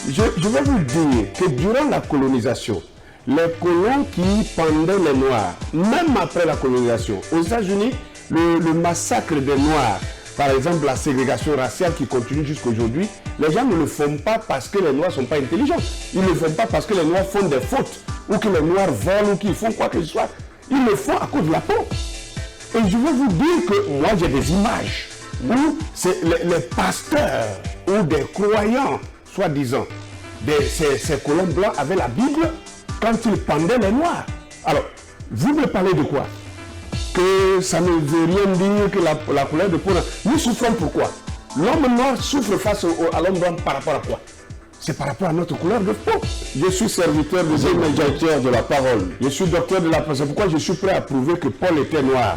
je vais vous dire que durant la colonisation, les colons qui pendaient les Noirs, même après la colonisation, aux États-Unis, le massacre des Noirs, par exemple la ségrégation raciale qui continue jusqu'aujourd'hui, les gens ne le font pas parce que les Noirs ne sont pas intelligents. Ils ne le font pas parce que les Noirs font des fautes, ou que les Noirs volent, ou qu'ils font quoi que ce soit. Ils le font à cause de la peau. Et je veux vous dire que moi j'ai des images où c'est les pasteurs ou des croyants, soi-disant, ces colons blancs avaient la Bible quand ils pendaient les Noirs. Alors, vous me parlez de quoi? Que ça ne veut rien dire que la couleur de peau. Nous souffrons pourquoi? L'homme noir souffre face à l'homme blanc par rapport à quoi? C'est par rapport à notre couleur de peau. Je suis serviteur de Dieu, médiateur de la parole. Je suis docteur de la parole. C'est pourquoi je suis prêt à prouver que Paul était noir.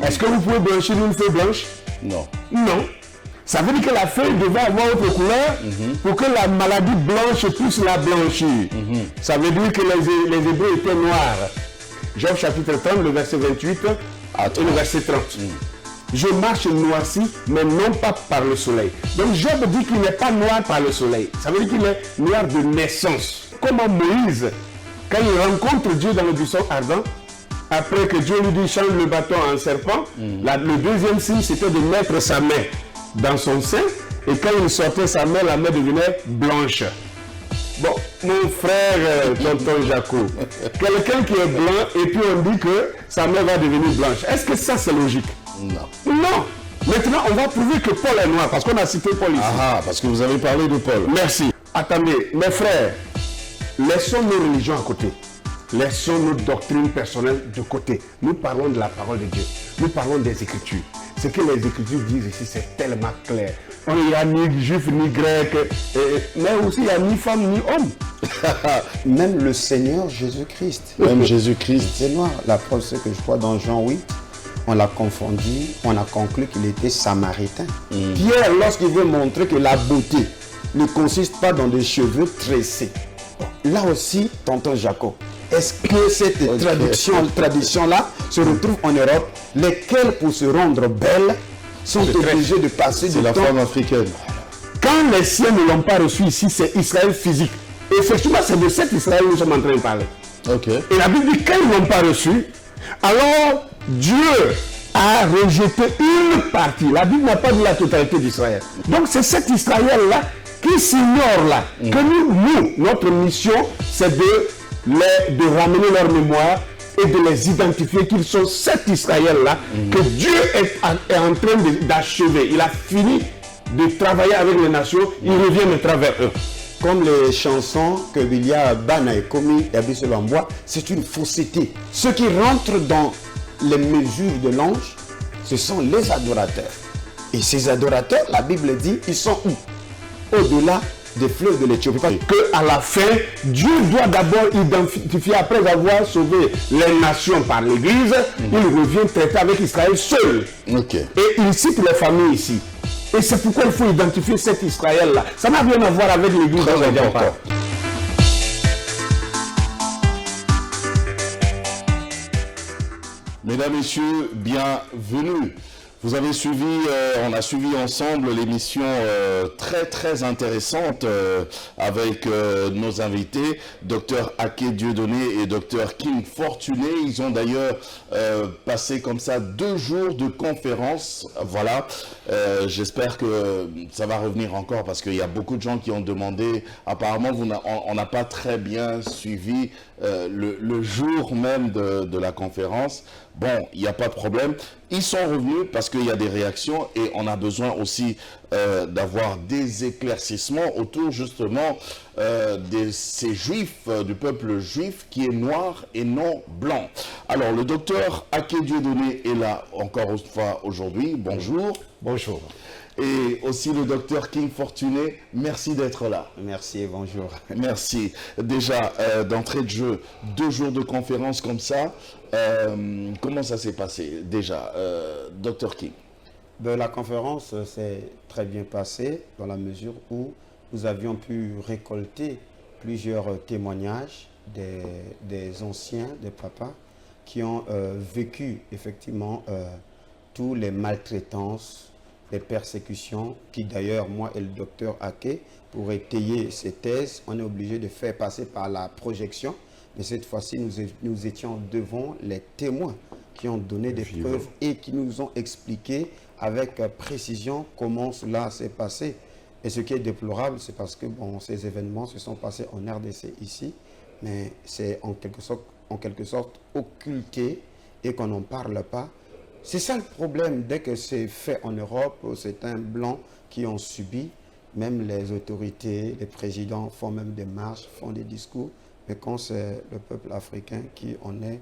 Est-ce que vous pouvez blanchir une feuille blanche? Non. Non. Ça veut dire que la feuille devait avoir autre couleur pour que la maladie blanche puisse la blanchir. Ça veut dire que les Hébreux étaient noirs. Job chapitre 30, le verset 28 et le verset 30. Je marche noirci, mais non pas par le soleil. Donc Job dit qu'il n'est pas noir par le soleil. Ça veut dire qu'il est noir de naissance. Comment Moïse, quand il rencontre Dieu dans le buisson ardent, après que Dieu lui dit change le bâton en serpent, le deuxième signe c'était de mettre sa main dans son sein, et quand il sortait sa main, la main devenait blanche. Bon, mon frère tonton Jaco, quelqu'un qui est blanc et puis on dit que sa main va devenir blanche. Est-ce que ça c'est logique? Non. Non. Maintenant, on va prouver que Paul est noir parce qu'on a cité Paul ici. Ah, parce que vous avez parlé de Paul. Merci. Attendez, mes frères, laissons nos religions à côté. Laissons nos doctrines personnelles de côté. Nous parlons de la parole de Dieu. Nous parlons des Écritures. Ce que les Écritures disent ici, c'est tellement clair. Il n'y a ni juif, ni grec, mais aussi il n'y a ni femme, ni homme. Même le Seigneur Jésus-Christ. Même Jésus-Christ. C'est noir. La preuve, c'est que je crois dans Jean 8, on l'a confondu, on a conclu qu'il était samaritain. Pierre, lorsqu'il veut montrer que la beauté ne consiste pas dans des cheveux tressés. Là aussi, tonton Jacob, est-ce que cette tradition-là se retrouve en Europe, lesquelles, pour se rendre belles, sont obligées de passer du temps... C'est la femme africaine. Quand les siens ne l'ont pas reçu ici, c'est Israël physique. Et effectivement, c'est de cet Israël que nous sommes en train de parler. Et la Bible dit, quand ils ne l'ont pas reçu, alors Dieu a rejeté une partie. La Bible n'a pas dit la totalité d'Israël. Donc c'est cet Israël-là qui s'ignore là. Que nous, notre mission, c'est de ramener leur mémoire et de les identifier qu'ils sont cet Israël-là que Dieu est en train d'achever. Il a fini de travailler avec les nations, il revient de travers eux. Comme les chansons que Bilia Bana et Komi et Abisselamboi, c'est une fausseté. Ceux qui rentrent dans les mesures de l'ange, ce sont les adorateurs. Et ces adorateurs, la Bible dit, ils sont où? Au-delà des fleuves de l'Éthiopie. Que à la fin, Dieu doit d'abord identifier, après avoir sauvé les nations par l'Église, il revient traiter avec Israël seul. Et il cite les familles ici. Et c'est pourquoi il faut identifier cet Israël-là. Ça n'a rien à voir avec l'Église. Mesdames, Messieurs, bienvenue. Vous avez suivi, on a suivi ensemble l'émission très intéressante avec nos invités, Dr Aké Dieudonné et Dr King Fortuné. Ils ont d'ailleurs passé comme ça 2 jours de conférence. Voilà, j'espère que ça va revenir encore parce qu'il y a beaucoup de gens qui ont demandé. Apparemment, on n'a pas très bien suivi le jour même de la conférence. Bon, il n'y a pas de problème. Ils sont revenus parce qu'il y a des réactions et on a besoin aussi d'avoir des éclaircissements autour justement de ces juifs, du peuple juif qui est noir et non blanc. Alors, le docteur Aké Dieudonné est là encore une fois aujourd'hui. Bonjour. Bonjour. Et aussi le docteur King Fortuné, merci d'être là. Merci et bonjour. Merci. Déjà, d'entrée de jeu, 2 jours de conférence comme ça, comment ça s'est passé déjà, docteur King? La conférence s'est très bien passée dans la mesure où nous avions pu récolter plusieurs témoignages des anciens, des papas, qui ont vécu effectivement tous les maltraitances les persécutions qui d'ailleurs, moi et le docteur Ake, pour étayer ces thèses, on est obligé de faire passer par la projection. Mais cette fois-ci, nous étions devant les témoins qui ont donné des preuves et qui nous ont expliqué avec précision comment cela s'est passé. Et ce qui est déplorable, c'est parce que bon, ces événements se sont passés en RDC ici, mais c'est en quelque sorte occulté et qu'on n'en parle pas. C'est ça le problème. Dès que c'est fait en Europe, c'est un blanc qui ont subi. Même les autorités, les présidents font même des marches, font des discours. Mais quand c'est le peuple africain qui en est,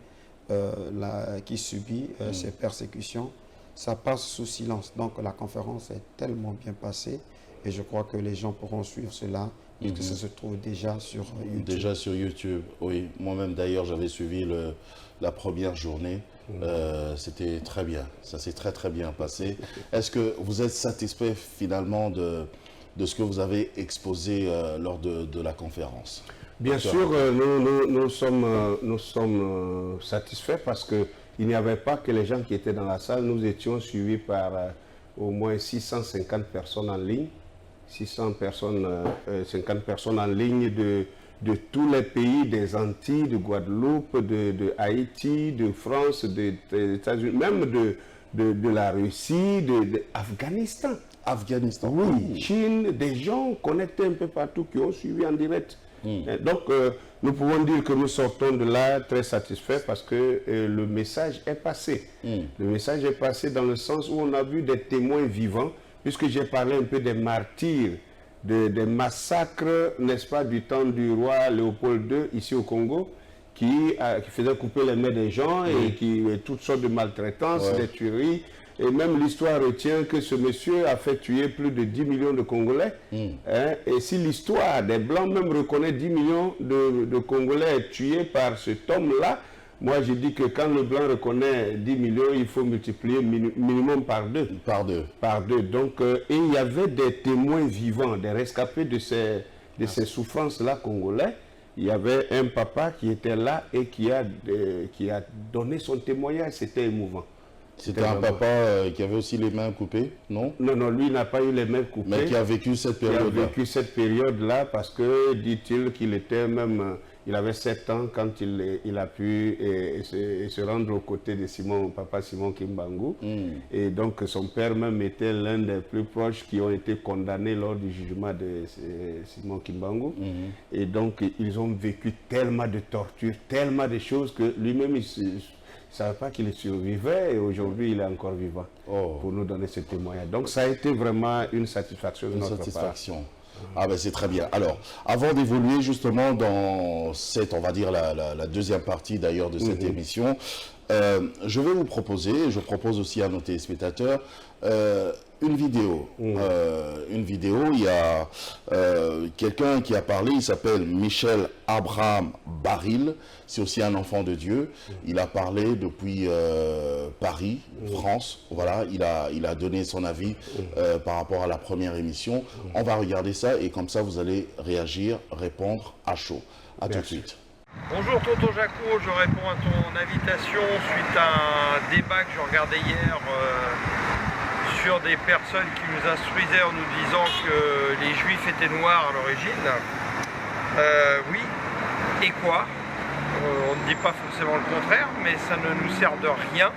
qui subit ces persécutions, ça passe sous silence. Donc la conférence est tellement bien passée et je crois que les gens pourront suivre cela puisque ça se trouve déjà sur YouTube. Déjà sur YouTube, oui. Moi-même d'ailleurs j'avais suivi la première journée. C'était très bien, ça s'est très bien passé. Est-ce que vous êtes satisfait finalement de ce que vous avez exposé lors de la conférence? Bien sûr, nous sommes satisfaits parce qu'il n'y avait pas que les gens qui étaient dans la salle. Nous étions suivis par au moins 650 personnes en ligne, 50 personnes en ligne de tous les pays, des Antilles, de Guadeloupe, de Haïti, de France, des États-Unis, même de la Russie, d'Afghanistan. Afghanistan. Oui, Chine, des gens connectés un peu partout qui ont suivi en direct. Donc, nous pouvons dire que nous sortons de là très satisfaits parce que le message est passé. Le message est passé dans le sens où on a vu des témoins vivants, puisque j'ai parlé un peu des martyrs, des massacres, n'est-ce pas, du temps du roi Léopold II, ici au Congo, qui faisait couper les mains des gens et toutes sortes de maltraitances, des tueries. Et même l'histoire retient que ce monsieur a fait tuer plus de 10 millions de Congolais. Et si l'histoire des Blancs même reconnaît 10 millions de Congolais tués par cet homme-là, moi je dis que quand le Blanc reconnaît 10 millions, il faut multiplier minimum par deux. Par deux. Donc, et il y avait des témoins vivants, des rescapés de ces souffrances-là congolais. Il y avait un papa qui était là et qui a donné son témoignage, c'était émouvant. C'était un papa qui avait aussi les mains coupées, non? Non, lui n'a pas eu les mains coupées. Mais qui a vécu cette période-là. Il a vécu cette période-là parce que, dit-il, qu'il était même... Il avait 7 ans quand il a pu se rendre aux côtés de papa Simon Kimbangu. Et donc son père même était l'un des plus proches qui ont été condamnés lors du jugement de Simon Kimbangu. Et donc ils ont vécu tellement de tortures, tellement de choses que lui-même il ne savait pas qu'il survivait et aujourd'hui il est encore vivant pour nous donner ce témoignage. Donc ça a été vraiment une satisfaction de notre part. Ah ben c'est très bien. Alors, avant d'évoluer justement dans cette, on va dire, la deuxième partie d'ailleurs de cette émission, je vais vous proposer, et je propose aussi à nos téléspectateurs, une vidéo. Il y a quelqu'un qui a parlé, il s'appelle Michel Abraham Baril, c'est aussi un enfant de Dieu. Il a parlé depuis Paris, France. Voilà, il a donné son avis par rapport à la première émission. On va regarder ça et comme ça vous allez réagir, répondre à chaud. À tout de suite. Bonjour Tonton Jaco, je réponds à ton invitation suite à un débat que je regardais hier sur des personnes qui nous instruisaient en nous disant que les juifs étaient noirs à l'origine. Oui, et quoi? On ne dit pas forcément le contraire, mais ça ne nous sert de rien.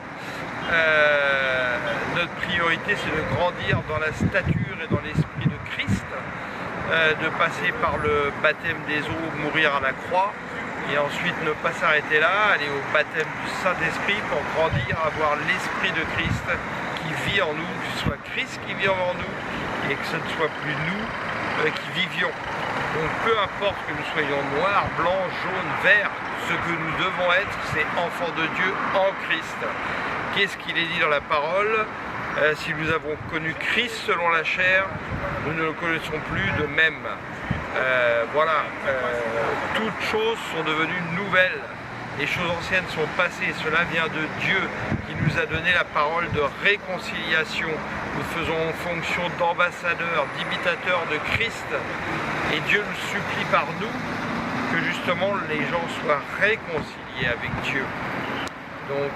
Notre priorité, c'est de grandir dans la stature et dans l'esprit de Christ, de passer par le baptême des eaux, mourir à la croix, et ensuite ne pas s'arrêter là, aller au baptême du Saint-Esprit pour grandir, avoir l'esprit de Christ qui vit en nous, que ce soit Christ qui vit en nous, et que ce ne soit plus nous qui vivions. Donc peu importe que nous soyons noirs, blancs, jaunes, verts, ce que nous devons être, c'est enfants de Dieu en Christ. Qu'est-ce qu'il est dit dans la parole? Si nous avons connu Christ selon la chair, nous ne le connaissons plus de même. Voilà, toutes choses sont devenues nouvelles. Les choses anciennes sont passées. Cela vient de Dieu qui nous a donné la parole de réconciliation. Nous faisons fonction d'ambassadeurs, d'imitateurs de Christ. Et Dieu nous supplie par nous que justement les gens soient réconciliés avec Dieu. Donc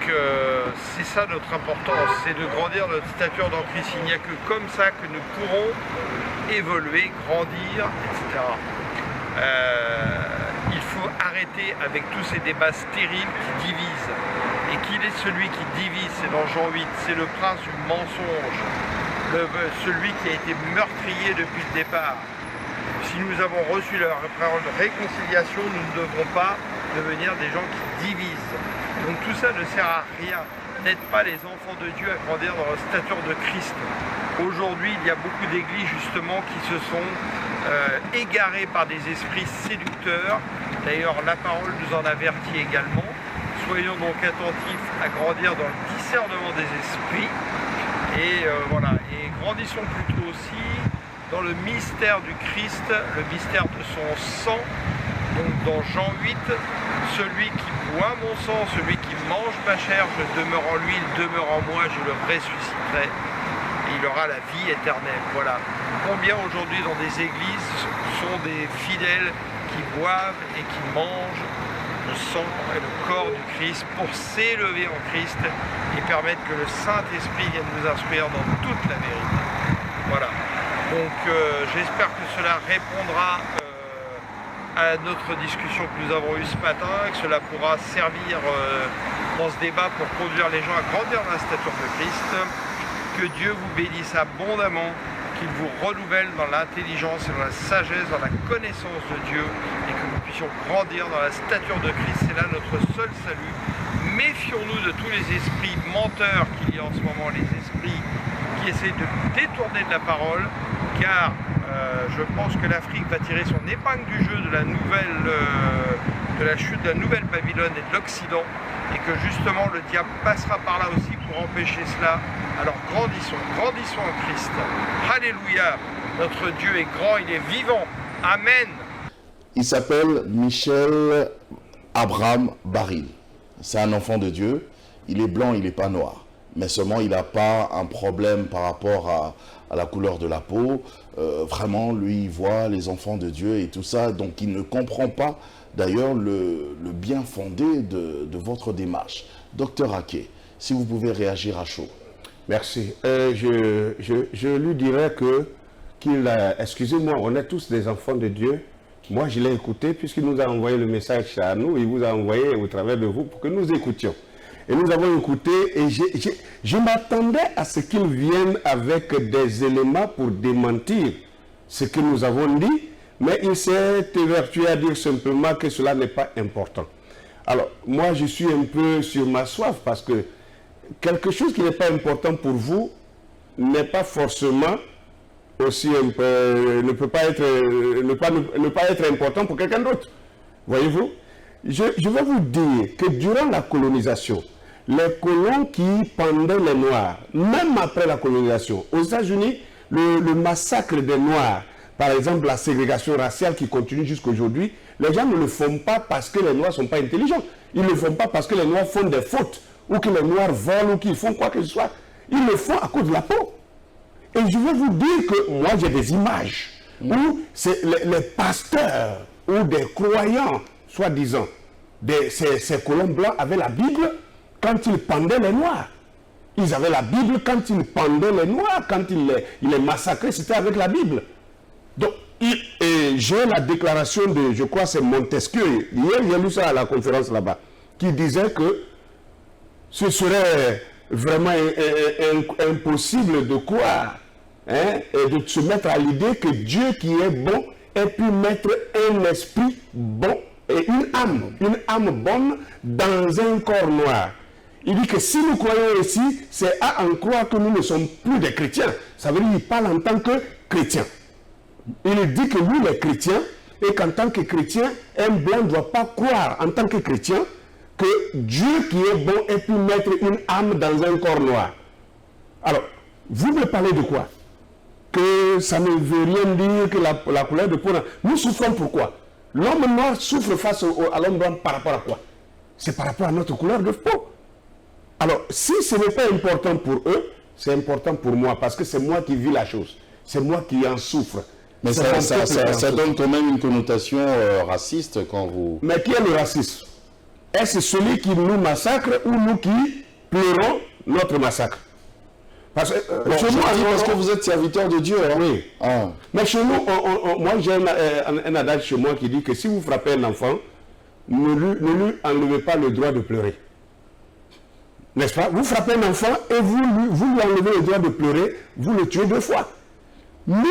c'est ça notre importance, c'est de grandir notre stature dans Christ. Il n'y a que comme ça que nous pourrons évoluer, grandir, etc. Il faut arrêter avec tous ces débats stériles qui divisent. Et qu'il est celui qui divise, c'est dans Jean 8, c'est le prince du mensonge, celui qui a été meurtrier depuis le départ. Si nous avons reçu la parole de réconciliation, nous ne devrons pas devenir des gens qui divisent. Donc tout ça ne sert à rien. N'êtes pas les enfants de Dieu à grandir dans la stature de Christ. Aujourd'hui, il y a beaucoup d'églises justement qui se sont égarées par des esprits séducteurs. D'ailleurs, la parole nous en avertit également. Soyons donc attentifs à grandir dans le discernement des esprits. Et voilà, et grandissons plutôt aussi dans le mystère du Christ, le mystère de son sang. Donc dans Jean 8, celui qui boit mon sang, celui qui mange ma chair, je demeure en lui, il demeure en moi, je le ressusciterai et il aura la vie éternelle. Voilà. Combien aujourd'hui dans des églises sont des fidèles qui boivent et qui mangent le sang et le corps du Christ pour s'élever en Christ et permettre que le Saint-Esprit vienne nous instruire dans toute la vérité. Voilà. Donc j'espère que cela répondra à notre discussion que nous avons eue ce matin, et que cela pourra servir dans ce débat pour conduire les gens à grandir dans la stature de Christ. Que Dieu vous bénisse abondamment, qu'il vous renouvelle dans l'intelligence et dans la sagesse, dans la connaissance de Dieu, et que nous puissions grandir dans la stature de Christ. C'est là notre seul salut. Méfions-nous de tous les esprits menteurs qu'il y a en ce moment, les esprits qui essaient de détourner de la parole, car je pense que l'Afrique va tirer son épingle du jeu de la chute de la nouvelle Babylone et de l'Occident, et que justement le diable passera par là aussi pour empêcher cela. Alors grandissons en Christ. Alléluia, notre Dieu est grand, il est vivant. Amen. Il s'appelle Michel Abraham Baril. C'est un enfant de Dieu. Il est blanc, il n'est pas noir. Mais seulement il n'a pas un problème par rapport à la couleur de la peau. Vraiment, lui, il voit les enfants de Dieu et tout ça. Donc, il ne comprend pas, d'ailleurs, le bien fondé de votre démarche. Docteur Aké, si vous pouvez réagir à chaud. Merci. Je lui dirais excusez-moi, on est tous des enfants de Dieu. Moi, je l'ai écouté puisqu'il nous a envoyé le message à nous. Il vous a envoyé au travers de vous pour que nous écoutions. Et nous avons écouté et je m'attendais à ce qu'il vienne avec des éléments pour démentir ce que nous avons dit, mais il s'est évertué à dire simplement que cela n'est pas important. Alors, moi, je suis un peu sur ma soif parce que quelque chose qui n'est pas important pour vous n'est pas forcément aussi ne peut pas être important pour quelqu'un d'autre. Voyez-vous? Je vais vous dire que durant la colonisation, les colons qui pendaient les Noirs, même après la colonisation, aux États-Unis, le massacre des Noirs, par exemple la ségrégation raciale qui continue jusqu'à aujourd'hui, les gens ne le font pas parce que les Noirs ne sont pas intelligents. Ils ne le font pas parce que les Noirs font des fautes, ou que les Noirs volent, ou qu'ils font quoi que ce soit. Ils le font à cause de la peau. Et je vais vous dire que moi j'ai des images où les pasteurs ou des croyants, soi-disant, ces colons blancs avaient la Bible quand ils pendaient les Noirs. Ils avaient la Bible quand ils pendaient les Noirs, quand ils les massacraient, c'était avec la Bible. Donc, j'ai la déclaration de, je crois c'est Montesquieu, hier j'ai lu ça à la conférence là-bas, qui disait que ce serait vraiment impossible de croire et de se mettre à l'idée que Dieu qui est bon ait pu mettre un esprit bon et une âme bonne dans un corps noir. Il dit que si nous croyons ici, c'est à en croire que nous ne sommes plus des chrétiens. Ça veut dire qu'il parle en tant que chrétien. Il dit que nous les chrétiens, et qu'en tant que chrétien, un blanc ne doit pas croire en tant que chrétien que Dieu qui est bon ait pu mettre une âme dans un corps noir. Alors, vous me parlez de quoi? Que ça ne veut rien dire que la couleur de peau... Nous souffrons pourquoi? L'homme noir souffre face à l'homme blanc par rapport à quoi? C'est par rapport à notre couleur de peau. Alors, si ce n'est pas important pour eux, c'est important pour moi, parce que c'est moi qui vis la chose. C'est moi qui en souffre. Mais ça donne quand même une connotation raciste quand vous... Mais qui est le raciste? est-ce celui qui nous massacre ou nous qui pleurons notre massacre? Parce que, Chez nous, parce que vous êtes serviteur de Dieu. Hein? Oui. Ah. Mais chez nous, moi j'ai un adage chez moi qui dit que si vous frappez un enfant, ne lui enlevez pas le droit de pleurer. N'est-ce pas? Vous frappez un enfant et vous lui enlevez le droit de pleurer, vous le tuez 2 fois. Nous,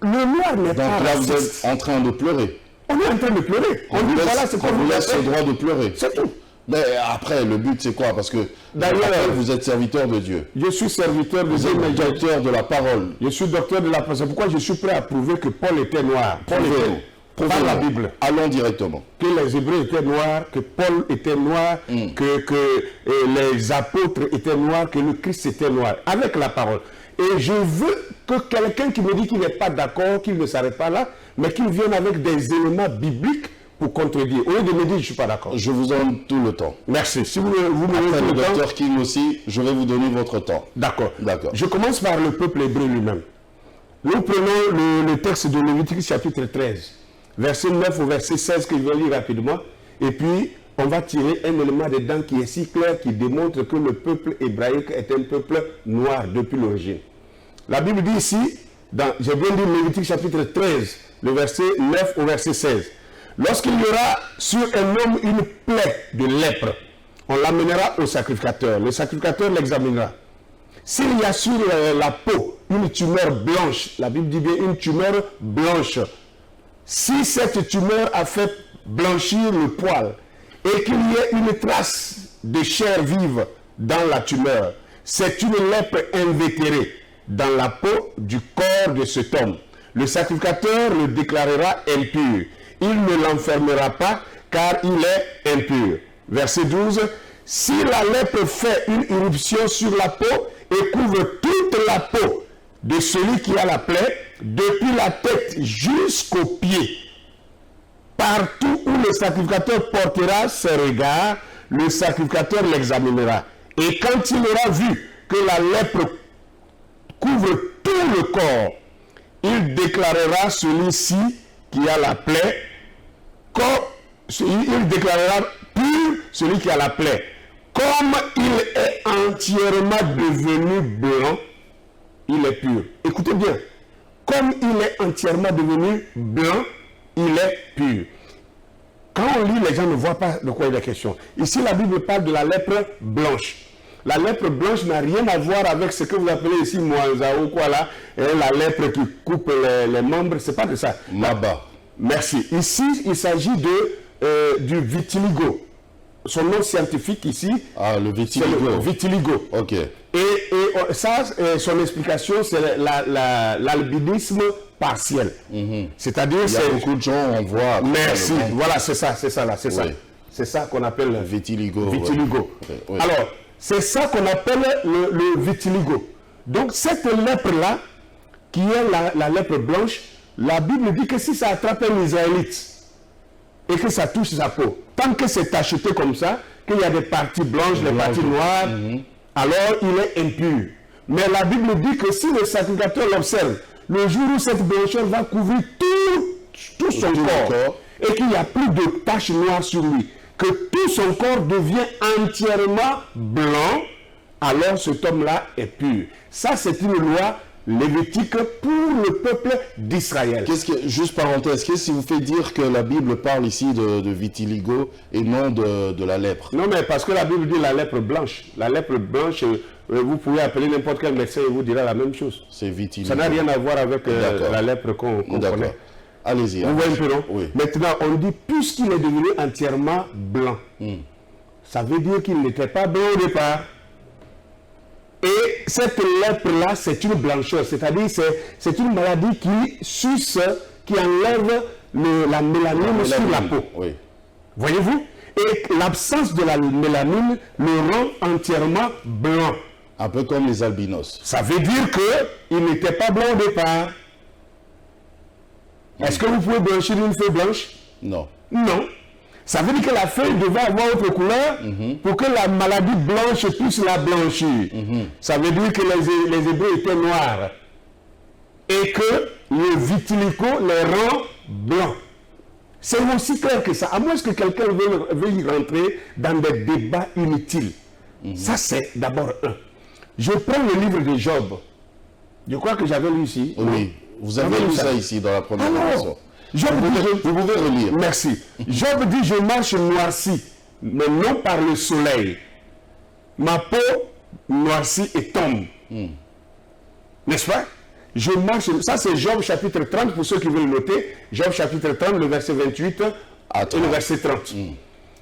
le noir n'est pas Donc là, raciste. vous êtes en train de pleurer. On est en train de pleurer. On dit voilà, c'est qu'on qu'on vous vous laisse le laisse. droit de pleurer. C'est tout. Mais après, le but, c'est quoi? Parce que D'ailleurs, après, vous êtes serviteur de Dieu. Je suis serviteur de Vous Dieu, êtes mais docteur de la parole. je suis docteur de la parole. C'est pourquoi je suis prêt à prouver que Paul était noir. Paul Prouvez-nous. était par la Bible. Allons directement. Que les Hébreux étaient noirs, que Paul était noir, que les apôtres étaient noirs, que le Christ était noir, avec la parole. Et je veux que quelqu'un qui me dit qu'il n'est pas d'accord, qu'il ne s'arrête pas là, mais qu'il vienne avec des éléments bibliques pour contredire. Au lieu de me dire je ne suis pas d'accord. Je vous donne tout le temps. Merci. Si vous me donnez Après tout le le temps, docteur King aussi, je vais vous donner votre temps. d'accord. D'accord. Je commence par le peuple hébreu lui-même. Nous prenons le texte de Lévitique chapitre 13, verset 9 au verset 16 que je vais lire rapidement. Et puis, on va tirer un élément dedans qui est si clair, qui démontre que le peuple hébraïque est un peuple noir depuis l'origine. La Bible dit ici, j'ai bien dit Lévitique chapitre 13, le verset 9 au verset 16. Lorsqu'il y aura sur un homme une plaie de lèpre, on l'amènera au sacrificateur. Le sacrificateur l'examinera. S'il y a sur la peau une tumeur blanche, la Bible dit bien une tumeur blanche, si cette tumeur a fait blanchir le poil et qu'il y ait une trace de chair vive dans la tumeur, c'est une lèpre invétérée dans la peau du corps de cet homme. Le sacrificateur le déclarera impur. Il ne l'enfermera pas car il est impur. Verset 12. Si la lèpre fait une éruption sur la peau et couvre toute la peau de celui qui a la plaie, depuis la tête jusqu'aux pieds, partout où le sacrificateur portera ses regards, le sacrificateur l'examinera. Et quand il aura vu que la lèpre couvre tout le corps, il déclarera celui-ci qui a la plaie, il déclarera pur celui qui a la plaie. Comme il est entièrement devenu blanc, il est pur. Écoutez bien, comme il est entièrement devenu blanc, il est pur. Quand on lit, les gens ne voient pas de quoi il est question. Ici, la Bible parle de la lèpre blanche. La lèpre blanche n'a rien à voir avec ce que vous appelez ici Moanza ou quoi là, la lèpre qui coupe les membres, c'est pas de ça. Là-bas. Merci. Ici, il s'agit du vitiligo. Son nom scientifique ici, Ah, le c'est vitiligo. le vitiligo. Ok. Et ça, son explication, c'est l'albinisme partiel. C'est-à-dire, Il y a c'est... beaucoup de gens, on voit. Merci. Voilà, c'est ça là, c'est ça. Oui. C'est ça qu'on appelle le Vitiligo. vitiligo. Oui, oui. Alors, c'est ça qu'on appelle le vitiligo. Donc, cette lèpre-là, qui est la lèpre blanche, la Bible dit que si ça attrape un Israélite et que ça touche sa peau, tant que c'est tacheté comme ça, qu'il y a des parties blanches, des parties noires, alors il est impur. Mais la Bible dit que si le sacrificateur l'observe, le jour où cette blancheur va couvrir tout son Tout le corps, corps. et qu'il n'y a plus de taches noires sur lui, que tout son corps devient entièrement blanc, alors cet homme-là est pur. Ça, c'est une loi lévitique pour le peuple d'Israël. Juste parenthèse, qu'est-ce qui vous fait dire que la Bible parle ici de vitiligo et non de la lèpre? Non, mais parce que la Bible dit la lèpre blanche. La lèpre blanche, vous pouvez appeler n'importe quel médecin et vous dira la même chose. C'est vitiligo. Ça n'a rien à voir avec D'accord. la lèpre qu'on D'accord. connaît. Allez-y. Vous voyez un peu, non? Oui. Maintenant, on dit, puisqu'il est devenu entièrement blanc, ça veut dire qu'il n'était pas blanc au départ. Et cette lèpre-là, c'est une blancheur, c'est-à-dire c'est une maladie qui suce, qui enlève la mélanine sur la peau. Oui. Voyez-vous? Et l'absence de la mélanine le rend entièrement blanc. Un peu comme les albinos. Ça veut dire qu'il n'était pas blanc au départ. Est-ce que vous pouvez blanchir une feuille blanche? Non. Non. Ça veut dire que la feuille devait avoir autre couleur pour que la maladie blanche puisse la blanchir. Ça veut dire que les Hébreux étaient noirs. Et que le vitiligo les rend blancs. C'est aussi clair que ça. À moins que quelqu'un veuille y rentrer dans des débats inutiles. Ça, c'est d'abord un. Je prends le livre de Job. Je crois que j'avais lu ici. Oui, vous avez lu ça ici dans la première version. Vous pouvez relire. Merci. Job dit, je marche noirci, mais non par le soleil. Ma peau noircit et tombe. N'est-ce pas? Je marche, ça c'est Job chapitre 30, pour ceux qui veulent noter. Job chapitre 30, le verset 28 et le verset 30.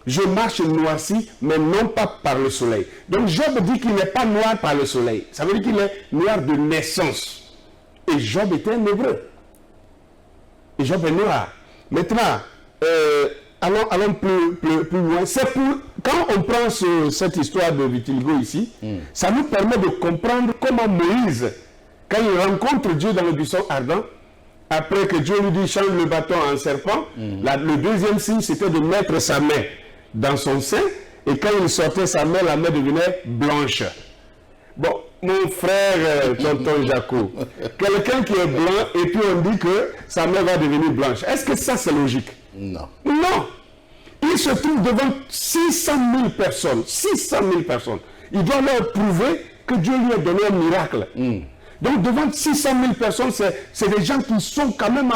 Je marche noirci, mais non pas par le soleil. Donc Job dit qu'il n'est pas noir par le soleil. Ça veut dire qu'il est noir de naissance. Et Job était un hébreu. Et Job est noir. Maintenant, allons plus loin. C'est pour, quand on prend cette histoire de vitiligo ici, ça nous permet de comprendre comment Moïse, quand il rencontre Dieu dans le buisson ardent, après que Dieu lui dit change le bâton en serpent, le deuxième signe c'était de mettre sa main dans son sein, et quand il sortait sa main, la main devenait blanche. Bon, mon frère tonton Jaco, quelqu'un qui est blanc et puis on dit que sa main va devenir blanche. Est-ce que ça c'est logique? Non. Non. Il se trouve devant 600 000 personnes. 600 000 personnes. Il doit leur prouver que Dieu lui a donné un miracle. Donc devant 600 000 personnes, c'est des gens qui sont quand même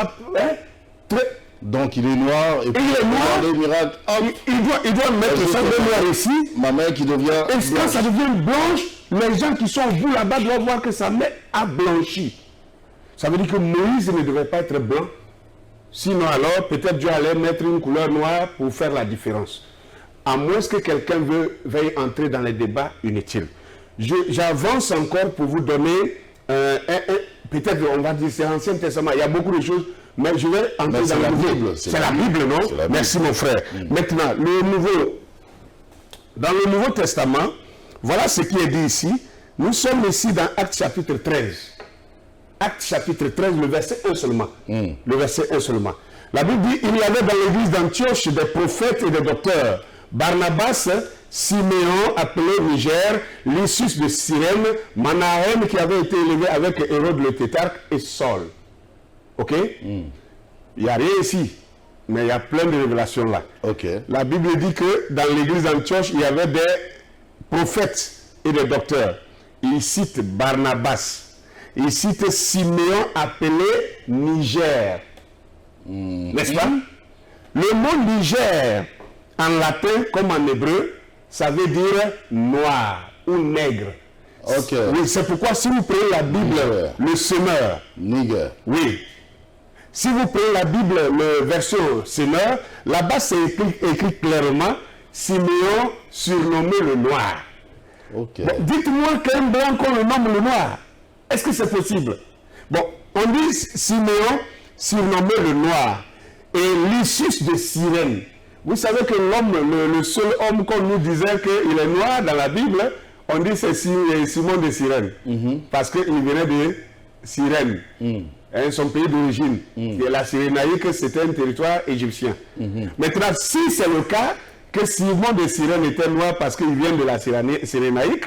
très... Donc il est noir et puis il est noir, les miracles, il doit mettre sa main noire ici. Ma main qui devient et quand ça devient blanche, les gens qui sont au bout là-bas doivent voir que sa main a blanchi. Ça veut dire que Moïse ne devait pas être blanc. Sinon alors, peut-être Dieu allait mettre une couleur noire pour faire la différence. À moins que quelqu'un veuille entrer dans les débats inutiles. J'avance encore pour vous donner peut-être on va dire c'est l'Ancien Testament. Il y a beaucoup de choses. Mais je vais entrer dans la Bible. C'est la Bible, non? Merci mon frère. Maintenant, dans le Nouveau Testament, voilà ce qui est dit ici. Nous sommes ici dans Actes chapitre 13. Actes chapitre 13, le verset 1 seulement. Le verset 1 seulement. La Bible dit, il y avait dans l'église d'Antioche des prophètes et des docteurs. Barnabas, Siméon, appelé Niger, Lysius de Cyrène, Manahem qui avait été élevé avec Hérode le tétrarque et Saul. Ok? Il n'y a rien ici, mais il y a plein de révélations là. La Bible dit que dans l'église d'Antioche, il y avait des prophètes et des docteurs. Il cite Barnabas. Il cite Siméon appelé Niger. N'est-ce pas? Le mot Niger, en latin comme en hébreu, ça veut dire noir ou nègre. Oui, c'est pourquoi si vous prenez la Bible, le semeur. Niger. Oui. Si vous prenez la Bible, le version semeur, là-bas c'est écrit clairement Siméon surnommé le noir. Bon, dites-moi qu'un blanc qu'on le nomme le noir. Est-ce que c'est possible? Bon, on dit Siméon surnommé le noir et Lysius de Cyrène. Vous savez que l'homme, le seul homme qu'on nous disait qu'il est noir dans la Bible, on dit c'est Simon de Cyrène. Parce qu'il venait de Cyrène. Son pays d'origine. Et la Cyrénaïque, c'était un territoire égyptien. Maintenant, si c'est le cas que Simon de Cyrène était noir parce qu'il vient de la Cyrénaïque,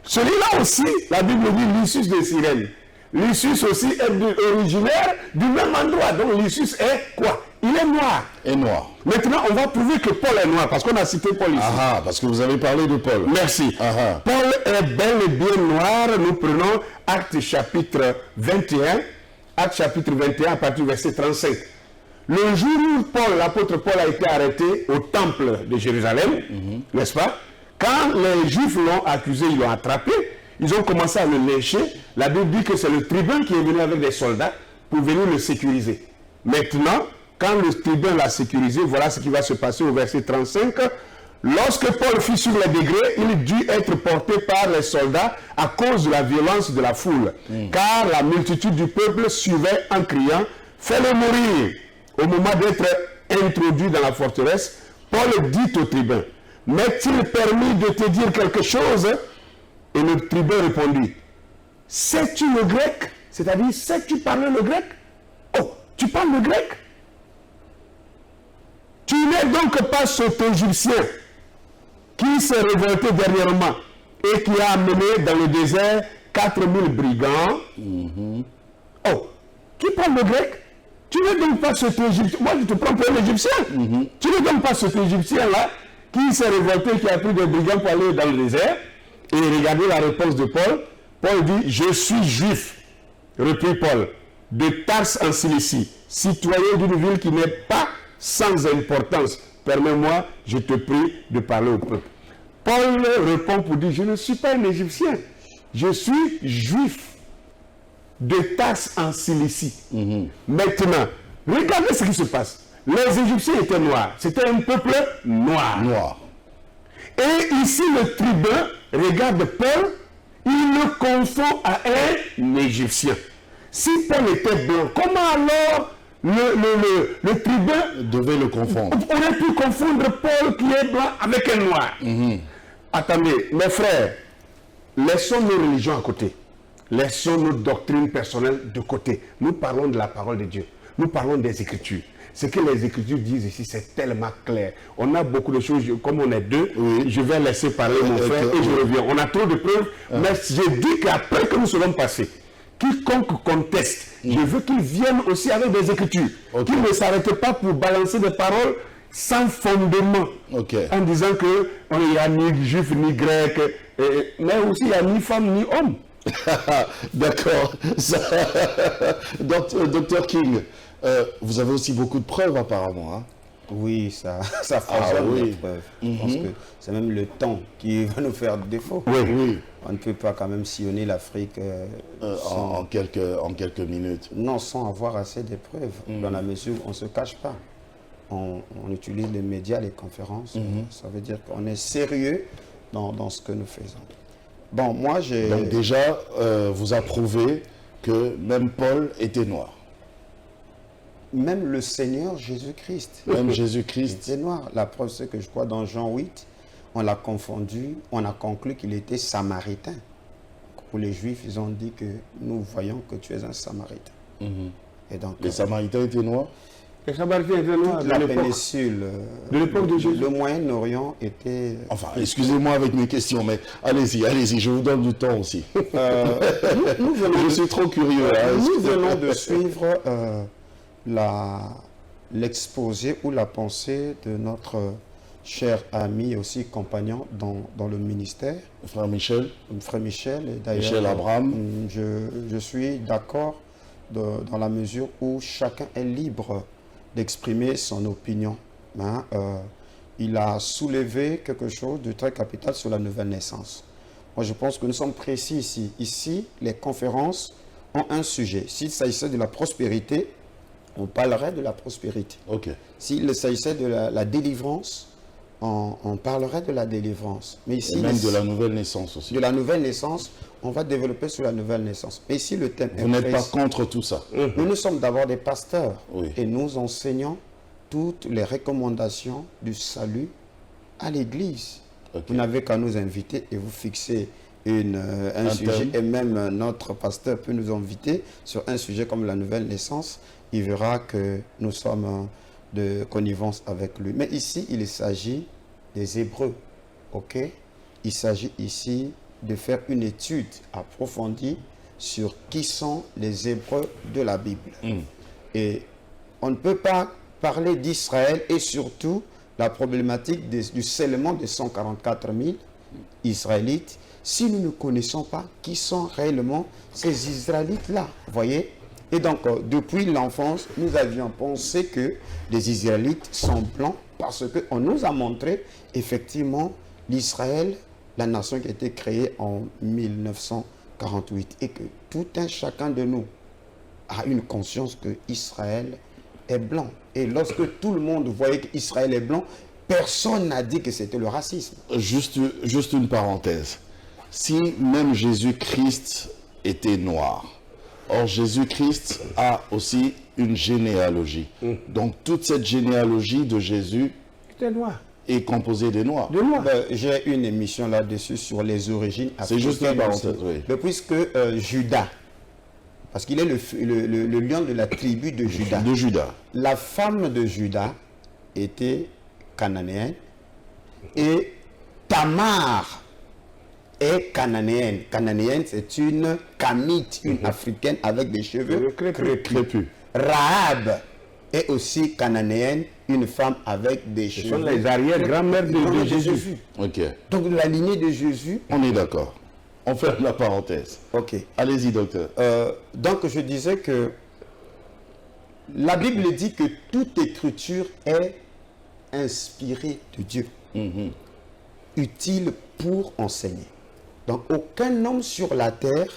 celui-là aussi, la Bible dit Lysius de Cyrène. Lysius aussi est originaire du même endroit. Donc Lysius est quoi? Il est noir. Et noir. Maintenant, on va prouver que Paul est noir, parce qu'on a cité Paul ici. Parce que vous avez parlé de Paul. Merci. Paul est bel et bien noir. Nous prenons Actes chapitre 21. Actes chapitre 21 à partir du verset 35. Le jour où Paul, l'apôtre Paul a été arrêté au temple de Jérusalem, n'est-ce pas? Quand les Juifs l'ont accusé, ils l'ont attrapé, ils ont commencé à le lécher. La Bible dit que c'est le tribun qui est venu avec des soldats pour venir le sécuriser. Maintenant, quand le tribun l'a sécurisé, voilà ce qui va se passer au verset 35. Lorsque Paul fut sur les degrés, il dut être porté par les soldats à cause de la violence de la foule. Car la multitude du peuple suivait en criant « Fais-le mourir !» Au moment d'être introduit dans la forteresse, Paul dit au tribun « M'est-il permis de te dire quelque chose ?» Et le tribun répondit « Sais-tu le grec ?» C'est-à-dire, sais-tu parler le grec? Oh, tu parles le grec? Tu n'es donc pas cet Égyptien qui s'est révolté dernièrement et qui a amené dans le désert 4000 brigands. Oh, qui parle le grec? Tu ne donnes pas cet Égyptien. Moi, je te prends pour un Égyptien. Tu ne donnes pas cet Égyptien-là qui s'est révolté, qui a pris des brigands pour aller dans le désert. Et regardez la réponse de Paul. Paul dit, je suis juif, reprit Paul, de Tarse en Cilicie, citoyen d'une ville qui n'est pas sans importance. Permets-moi, je te prie de parler au peuple. Paul répond pour dire, je ne suis pas un Égyptien, je suis juif de Tarse en Cilicie. Maintenant, regardez ce qui se passe. Les Égyptiens étaient noirs, c'était un peuple noir. Et ici, le tribun regarde Paul, il le confond à un Égyptien. Si Paul était blanc, comment alors le tribun devait le confondre? Aurait pu confondre Paul qui est blanc avec un noir. Attendez, mes frères, laissons nos religions à côté. Laissons nos doctrines personnelles de côté. Nous parlons de la parole de Dieu. Nous parlons des Écritures. Ce que les Écritures disent ici, c'est tellement clair. On a beaucoup de choses, comme on est deux, je vais laisser parler mon frère et je reviens. On a trop de preuves, mais je dis qu'après que nous serons passés, quiconque conteste, je veux qu'il vienne aussi avec des Écritures. Qu'il ne s'arrête pas pour balancer des paroles sans fondement. En disant qu'il n'y a ni juif, ni grec, mais aussi il n'y a ni femme, ni homme. D'accord. Docteur King, vous avez aussi beaucoup de preuves apparemment. Hein? Oui, ça fonctionne des preuves. Je pense que c'est même le temps qui va nous faire défaut. On ne peut pas quand même sillonner l'Afrique en quelques minutes. Non, sans avoir assez de preuves. Dans la mesure où on ne se cache pas. On utilise les médias, les conférences. Ça veut dire qu'on est sérieux dans ce que nous faisons. Bon, moi j'ai... Donc déjà, vous approuvez que même Paul était noir. Même le Seigneur Jésus-Christ. Même Jésus-Christ était noir. La preuve, c'est que je crois dans Jean 8, on l'a confondu, on a conclu qu'il était samaritain. Pour les Juifs, ils ont dit que nous voyons que tu es un samaritain. Et donc, les Samaritains étaient noirs? Les Samaritains étaient noirs. La péninsule de l'époque de Jésus. Le Moyen-Orient était... Enfin, excusez-moi avec mes questions, mais allez-y, je vous donne du temps aussi. Je suis trop curieux. Nous venons de suivre l'exposé ou la pensée de notre cher ami et aussi compagnon dans le ministère. Frère Michel. Frère Michel. Et d'ailleurs, Michel Abraham. Je suis d'accord dans la mesure où chacun est libre d'exprimer son opinion. Il a soulevé quelque chose de très capital sur la nouvelle naissance. Moi, je pense que nous sommes précis ici. Ici, les conférences ont un sujet. S'il s'agissait de la prospérité, on parlerait de la prospérité. S'il s'agissait de la délivrance, on parlerait de la délivrance. Mais ici, et même de la nouvelle naissance aussi. De la nouvelle naissance, on va développer sur la nouvelle naissance. Mais ici, le thème Vous n'êtes pas contre tout ça? Nous sommes d'abord des pasteurs. Et nous enseignons toutes les recommandations du salut à l'Église. Vous n'avez qu'à nous inviter et vous fixer un sujet. Et même notre pasteur peut nous inviter sur un sujet comme la nouvelle naissance. Il verra que nous sommes de connivence avec lui. Mais ici, il s'agit des Hébreux. Il s'agit ici de faire une étude approfondie sur qui sont les Hébreux de la Bible. Et on ne peut pas parler d'Israël et surtout la problématique du scellement des 144 000 Israélites si nous ne connaissons pas qui sont réellement ces Israélites-là. Vous voyez? Et donc, depuis l'enfance, nous avions pensé que les Israélites sont blancs parce qu'on nous a montré effectivement l'Israël, la nation qui a été créée en 1948 et que tout un chacun de nous a une conscience que Israël est blanc. Et lorsque tout le monde voyait qu'Israël est blanc, personne n'a dit que c'était le racisme. Juste une parenthèse. Si même Jésus-Christ était noir, or Jésus-Christ a aussi une généalogie. Donc toute cette généalogie de Jésus est composée des noirs. J'ai une émission là-dessus sur les origines africaines. C'est juste une parenthèse, Mais puisque Judas, parce qu'il est le lion de la tribu de Judas. La femme de Judas était cananéenne et Tamar est cananéenne. Cananéenne, c'est une camite, une africaine avec des cheveux crépus. Rahab est aussi cananéenne, une femme avec des Ce cheveux. sont les arrière-grand-mères de Jésus. Ok, Donc de la lignée de Jésus. on est d'accord. On ferme la parenthèse. Ok. Allez-y, docteur. Donc je disais que la Bible dit que toute écriture est inspirée de Dieu, utile pour enseigner. Donc aucun homme sur la terre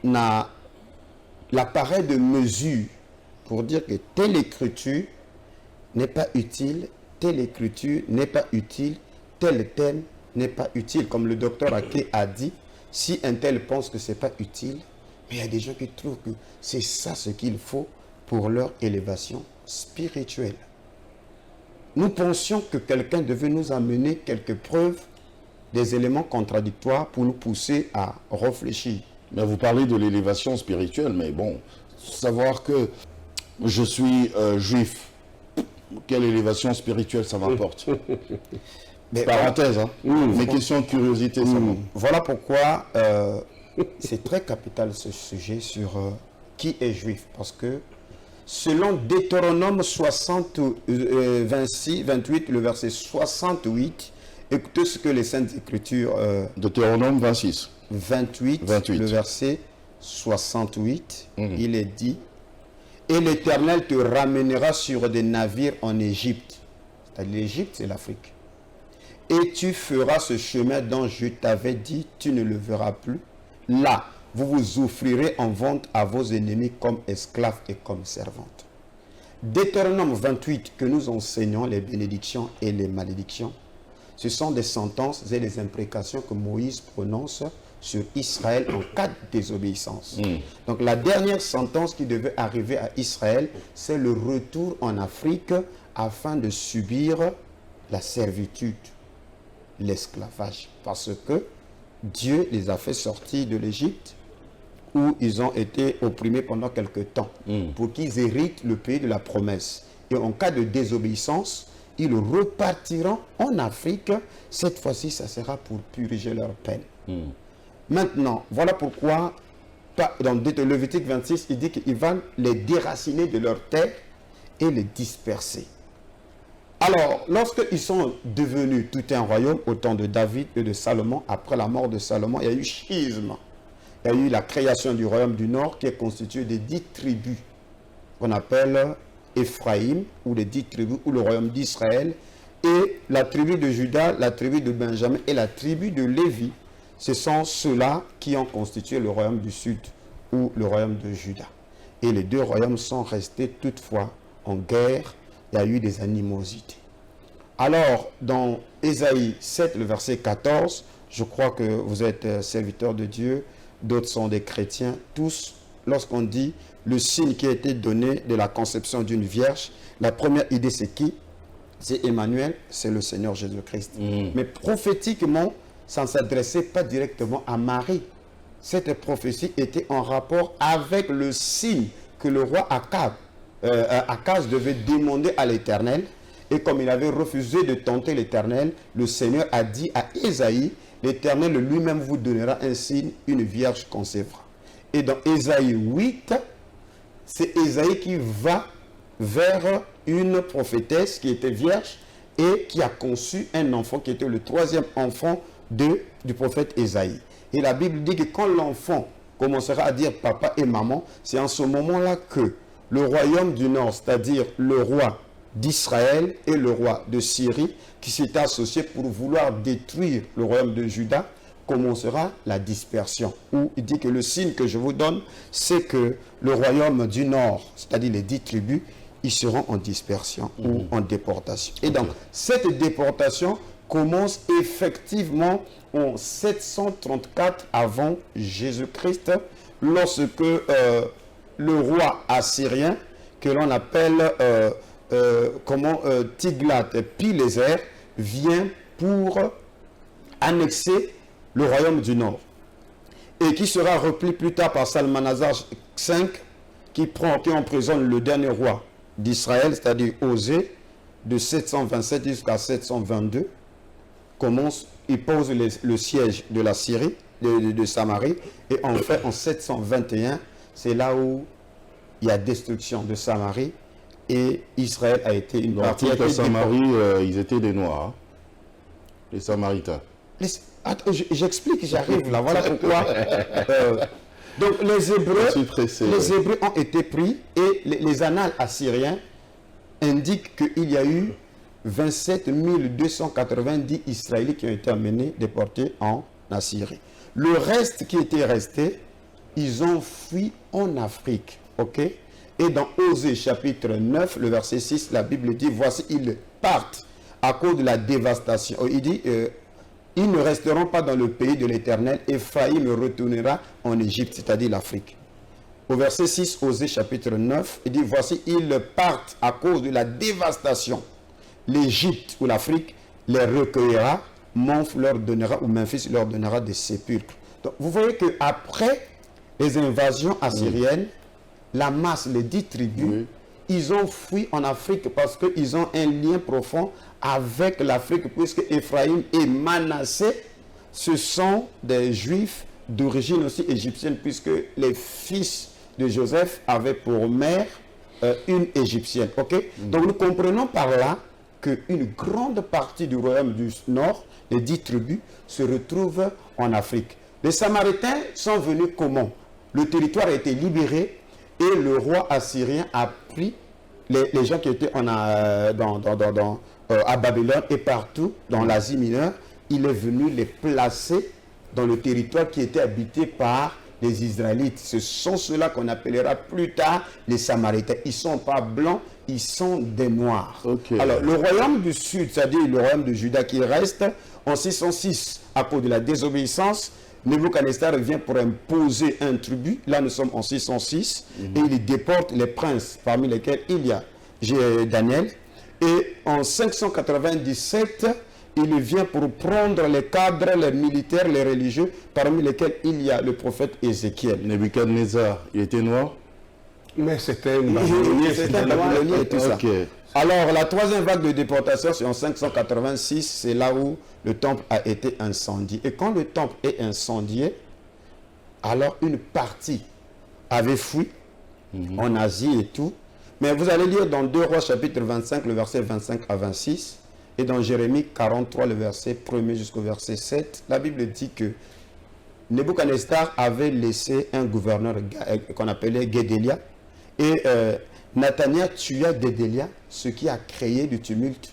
n'a l'appareil de mesure pour dire que telle écriture n'est pas utile, telle écriture n'est pas utile, tel thème n'est pas utile. Comme le docteur Ake a dit, si un tel pense que ce n'est pas utile, mais il y a des gens qui trouvent que c'est ça ce qu'il faut pour leur élévation spirituelle. Nous pensions que quelqu'un devait nous amener quelques preuves, des éléments contradictoires pour nous pousser à réfléchir. Mais vous parlez de l'élévation spirituelle, mais bon, savoir que je suis juif, quelle élévation spirituelle ça m'apporte? Mais Parenthèse, hein. Mes questions de curiosité, ça va. voilà pourquoi c'est très capital ce sujet sur qui est juif. Parce que selon Deutéronome 28, le verset 68, écoutez ce que les Saintes Écritures Deutéronome 26. 28, 28. le verset 68, il est dit: et l'Éternel te ramènera sur des navires en Égypte. C'est-à-dire l'Égypte, c'est l'Afrique. Et tu feras ce chemin dont je t'avais dit, tu ne le verras plus. Là, vous vous offrirez en vente à vos ennemis comme esclaves et comme servantes. Deutéronome 28, que nous enseignons, les bénédictions et les malédictions, ce sont des sentences et des imprécations que Moïse prononce sur Israël en cas de désobéissance. Donc la dernière sentence qui devait arriver à Israël, c'est le retour en Afrique afin de subir la servitude, l'esclavage. Parce que Dieu les a fait sortir de l'Égypte où ils ont été opprimés pendant quelque temps pour qu'ils héritent le pays de la promesse. Et en cas de désobéissance, ils repartiront en Afrique. Cette fois-ci, ça sera pour purger leur peine. Maintenant, voilà pourquoi dans Lévitique 26, il dit qu'il va les déraciner de leur terre et les disperser. Alors, lorsqu'ils sont devenus tout un royaume au temps de David et de Salomon, après la mort de Salomon, il y a eu schisme. Il y a eu la création du royaume du Nord qui est constitué de 10 tribus qu'on appelle Éphraïm, ou les 10 tribus, ou le royaume d'Israël, et la tribu de Juda, la tribu de Benjamin et la tribu de Lévi. Ce sont ceux-là qui ont constitué le royaume du Sud, ou le royaume de Juda. Et les deux royaumes sont restés toutefois en guerre. Il y a eu des animosités. Alors, dans Ésaïe 7, le verset 14, je crois que vous êtes serviteurs de Dieu, d'autres sont des chrétiens, tous, lorsqu'on dit le signe qui a été donné de la conception d'une vierge, la première idée c'est qui? C'est Emmanuel, c'est le Seigneur Jésus-Christ. Mais prophétiquement, ça ne s'adressait pas directement à Marie. Cette prophétie était en rapport avec le signe que le roi Akaz devait demander à l'Éternel. Et comme il avait refusé de tenter l'Éternel, le Seigneur a dit à Ésaïe, l'Éternel lui-même vous donnera un signe, une vierge concevra. Et dans Ésaïe 8, c'est Ésaïe qui va vers une prophétesse qui était vierge et qui a conçu un enfant qui était le troisième enfant du prophète Ésaïe. Et la Bible dit que quand l'enfant commencera à dire papa et maman, c'est en ce moment-là que le royaume du Nord, c'est-à-dire le roi d'Israël et le roi de Syrie, qui s'étaient associés pour vouloir détruire le royaume de Juda, commencera la dispersion. Où il dit que le signe que je vous donne, c'est que le royaume du Nord, c'est-à-dire les 10 tribus, ils seront en dispersion ou en déportation. Et donc, cette déportation commence effectivement en 734 avant Jésus-Christ, lorsque le roi assyrien, que l'on appelle Tiglath-Pileser, vient pour annexer le royaume du Nord. Et qui sera repris plus tard par Salmanasar V, qui emprisonne le dernier roi d'Israël, c'est-à-dire Osée, de 727 jusqu'à 722. Il pose le siège de la Syrie, de Samarie, et en fait en 721, c'est là où il y a destruction de Samarie et Israël a été une Dans partie. toute la Samarie, ils étaient des Noirs, hein, les Samaritains. Attends, j'explique, j'arrive là. Voilà pourquoi. Donc les Hébreux ont été pris et les annales assyriens indiquent qu'il y a eu 27 290 Israélites qui ont été emmenés, déportés en Assyrie. Le reste qui était resté, ils ont fui en Afrique. Ok? Et dans Osée chapitre 9, le verset 6, la Bible dit, voici, ils partent à cause de la dévastation. Il dit, ils ne resteront pas dans le pays de l'Éternel, Ephraïm retournera en Égypte, c'est-à-dire l'Afrique. Au verset 6, Osée chapitre 9, il dit, voici, ils partent à cause de la dévastation. L'Égypte ou l'Afrique les recueillera, Monf leur donnera, ou Memphis leur donnera des sépulcres. Donc, vous voyez qu'après les invasions assyriennes, la masse, les 10 tribus, ils ont fui en Afrique parce qu'ils ont un lien profond avec l'Afrique, puisque Ephraïm et Manassé, ce sont des Juifs d'origine aussi égyptienne, puisque les fils de Joseph avaient pour mère une Égyptienne. Okay? Donc nous comprenons par là qu'une grande partie du royaume du Nord, les 10 tribus, se retrouvent en Afrique. Les Samaritains sont venus comment? Le territoire a été libéré et le roi assyrien a pris les gens qui étaient à Babylone et partout dans l'Asie mineure. Il est venu les placer dans le territoire qui était habité par les Israélites. Ce sont ceux-là qu'on appellera plus tard les Samaritains. Ils ne sont pas blancs, ils sont des Noirs. Okay. Alors, le royaume du Sud, c'est-à-dire le royaume de Juda qui reste, en 606, à cause de la désobéissance, Nebuchadnezzar vient pour imposer un tribut. Là, nous sommes en 606. Et il déporte les princes, parmi lesquels il y a Daniel. Et en 597, il vient pour prendre les cadres, les militaires, les religieux, parmi lesquels il y a le prophète Ézéchiel. Nebuchadnezzar, il était noir? Mais c'était un Babylonien et tout ça. Alors, la troisième vague de déportation, c'est en 586, c'est là où le temple a été incendié. Et quand le temple est incendié, alors une partie avait fui en Asie et tout. Mais vous allez lire dans 2 Rois chapitre 25, le verset 25 à 26, et dans Jérémie 43, le verset 1er jusqu'au verset 7, la Bible dit que Nebuchadnezzar avait laissé un gouverneur qu'on appelait Guédélia, et Nathania tua Guédélia, ce qui a créé du tumulte.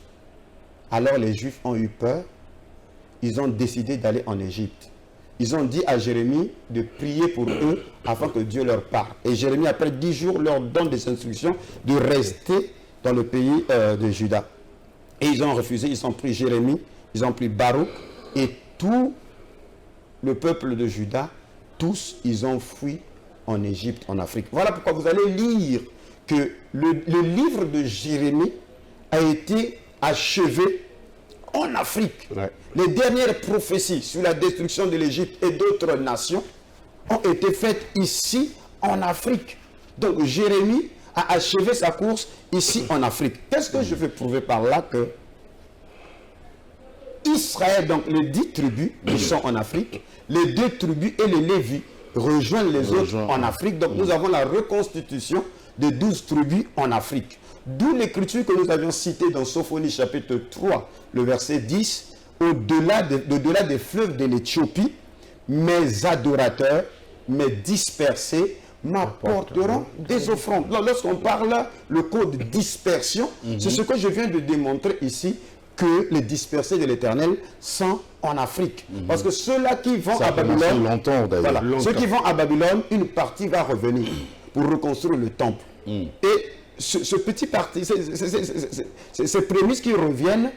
Alors les Juifs ont eu peur, ils ont décidé d'aller en Égypte. Ils ont dit à Jérémie de prier pour eux afin que Dieu leur parle. Et Jérémie, après 10 jours, leur donne des instructions de rester dans le pays de Juda. Et ils ont refusé, ils ont pris Jérémie, ils ont pris Baruch, et tout le peuple de Juda, tous, ils ont fui en Égypte, en Afrique. Voilà pourquoi vous allez lire que le livre de Jérémie a été achevé en Afrique. Ouais. Les dernières prophéties sur la destruction de l'Égypte et d'autres nations ont été faites ici en Afrique. Donc Jérémie a achevé sa course ici en Afrique. Qu'est-ce que je veux prouver par là? Que Israël, donc les 10 tribus qui sont en Afrique, les 2 tribus et les Lévis rejoignent les autres en Afrique. Donc nous avons la reconstitution de 12 tribus en Afrique. D'où l'écriture que nous avions citée dans Sophonie chapitre 3, le verset 10, au-delà des fleuves de l'Éthiopie, mes adorateurs, mes dispersés, m'apporteront des offrandes. Lorsqu'on parle le code de dispersion, c'est ce que je viens de démontrer ici, que les dispersés de l'Éternel sont en Afrique. Parce que ceux-là qui vont à Babylone, ceux qui vont à Babylone, une partie va revenir pour reconstruire le temple. Et ce petit parti, ces prémices qui reviennent,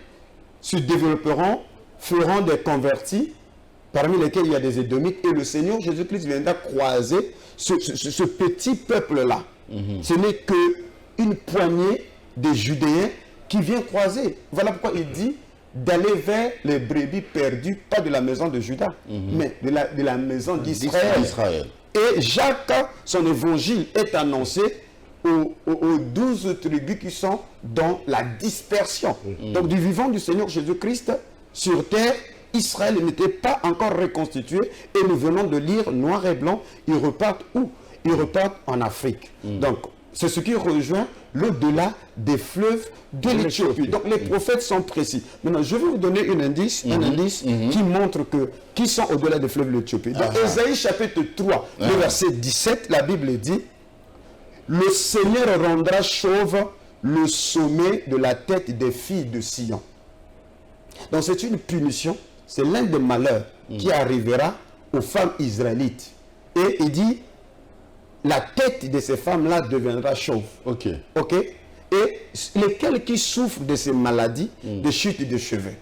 se développeront, feront des convertis, parmi lesquels il y a des Édomites, et le Seigneur Jésus-Christ viendra croiser ce petit peuple-là. Ce n'est qu'une poignée de Judéens qui vient croiser. Voilà pourquoi il dit d'aller vers les brebis perdues, pas de la maison de Juda, mais de la maison d'Israël. Et Jacques, son évangile est annoncé aux 12 tribus qui sont dans la dispersion. Donc du vivant du Seigneur Jésus-Christ sur terre, Israël n'était pas encore reconstitué, et nous venons de lire noir et blanc, ils repartent où? Ils repartent en Afrique. Donc C'est ce qui rejoint l'au-delà des fleuves de l'Éthiopie. Donc les prophètes sont précis. Maintenant, je vais vous donner un indice qui montre qui sont au-delà des fleuves de l'Éthiopie. Dans Ésaïe chapitre 3, le verset 17, la Bible dit « Le Seigneur rendra chauve le sommet de la tête des filles de Sion. » Donc c'est une punition, c'est l'un des malheurs qui arrivera aux femmes israélites. Et il dit, la tête de ces femmes-là deviendra chauve. Ok. Ok. Et lesquelles qui souffrent de ces maladies, de chute de cheveux.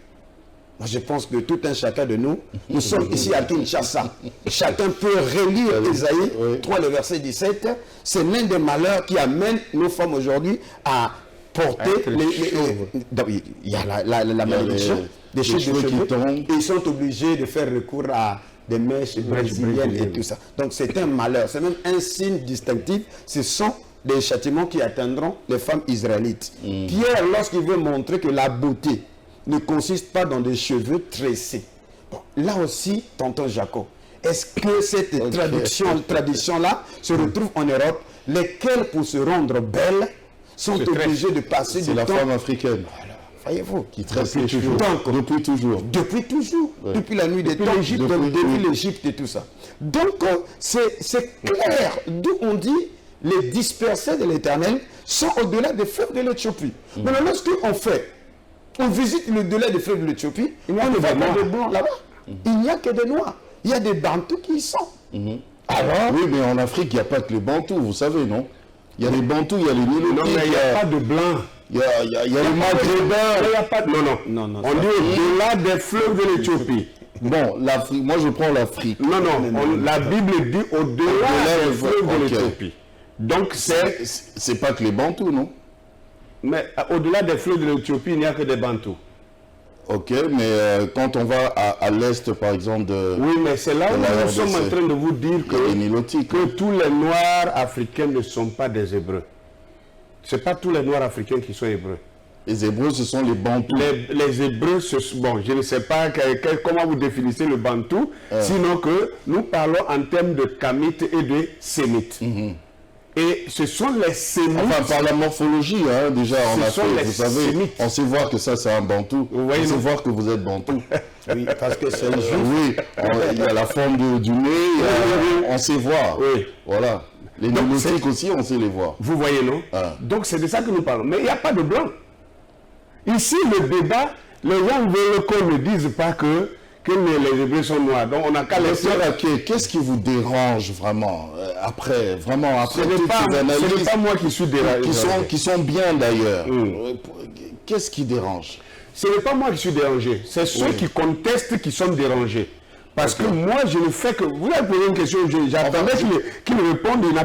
Moi, je pense que tout un chacun de nous, nous sommes ici à Kinshasa. Chacun peut relire Ésaïe 3, le verset 17. C'est l'un des malheurs qui amène nos femmes aujourd'hui à porter il y a la malédiction des chutes de cheveux. Et ils sont obligés de faire recours à des mèches brésiliennes et tout ça. Donc c'est un malheur, c'est même un signe distinctif. Ce sont des châtiments qui atteindront les femmes israélites. Pierre, lorsqu'il veut montrer que la beauté ne consiste pas dans des cheveux tressés. Bon, là aussi, tonton Jacob, est-ce que cette tradition-là se retrouve en Europe, lesquelles pour se rendre belles sont obligées de passer du temps... C'est la femme africaine. Voyez-vous, qui tresse les cheveux. Depuis toujours. Depuis toujours. Ouais. Depuis la nuit des temps, depuis l'Égypte et tout ça. Donc, c'est clair d'où on dit les dispersés de l'Éternel sont au-delà des fleuves de l'Éthiopie. Maintenant, on visite l'au-delà des fleuves de l'Éthiopie, on ne voit pas de blancs là-bas. Il n'y a que des noirs. Il y a des bantous qui y sont. Alors, oui, mais en Afrique, il n'y a pas que les bantous, vous savez, non? Il y a les bantous, il y a les Nilotiques. Non, mais il n'y a pas de blancs. Il y a les Maghrébins. Il n'y a pas de... Non. On dit au-delà des fleuves de l'Éthiopie. Bon, l'Afrique, moi je prends l'Afrique. Non, la Bible dit au-delà des fleuves de l'Éthiopie. Donc c'est pas que les bantous, non? Mais au-delà des fleuves de l'Éthiopie, il n'y a que des bantous. Ok, mais quand on va à l'est, par exemple, de... Oui, mais c'est là où nous sommes en train de vous dire que tous les Noirs africains ne sont pas des Hébreux. Ce n'est pas tous les Noirs africains qui sont Hébreux. Les Hébreux, ce sont les Bantous. Les Hébreux, bon, je ne sais pas comment vous définissez le Bantou, sinon que nous parlons en termes de Kamites et de Sémites. Et ce sont les Sémites. Enfin, par la morphologie, hein, déjà, en Afrique, vous savez, Sémites. on sait voir que ça, c'est un Bantou. On sait voir que vous êtes Bantou. Oui, parce que c'est un juif. Oui, il y a la forme du nez, on sait voir. Oui. Voilà. Les Nilotiques aussi, on sait les voir. Vous voyez, non? Donc, c'est de ça que nous parlons. Mais il n'y a pas de blanc. Ici, le débat, les gens veulent qu'on ne dise pas que les Hébreux sont noirs. Donc, on n'a qu'à laisser... Qu'est-ce qui vous dérange vraiment après ce n'est pas moi qui suis dérangé. Qui sont bien d'ailleurs. Qu'est-ce qui dérange? Ce n'est pas moi qui suis dérangé. C'est ceux qui contestent qui sont dérangés. Parce que moi, je ne fais que... Vous avez posé une question, j'attendais qu'il réponde, il a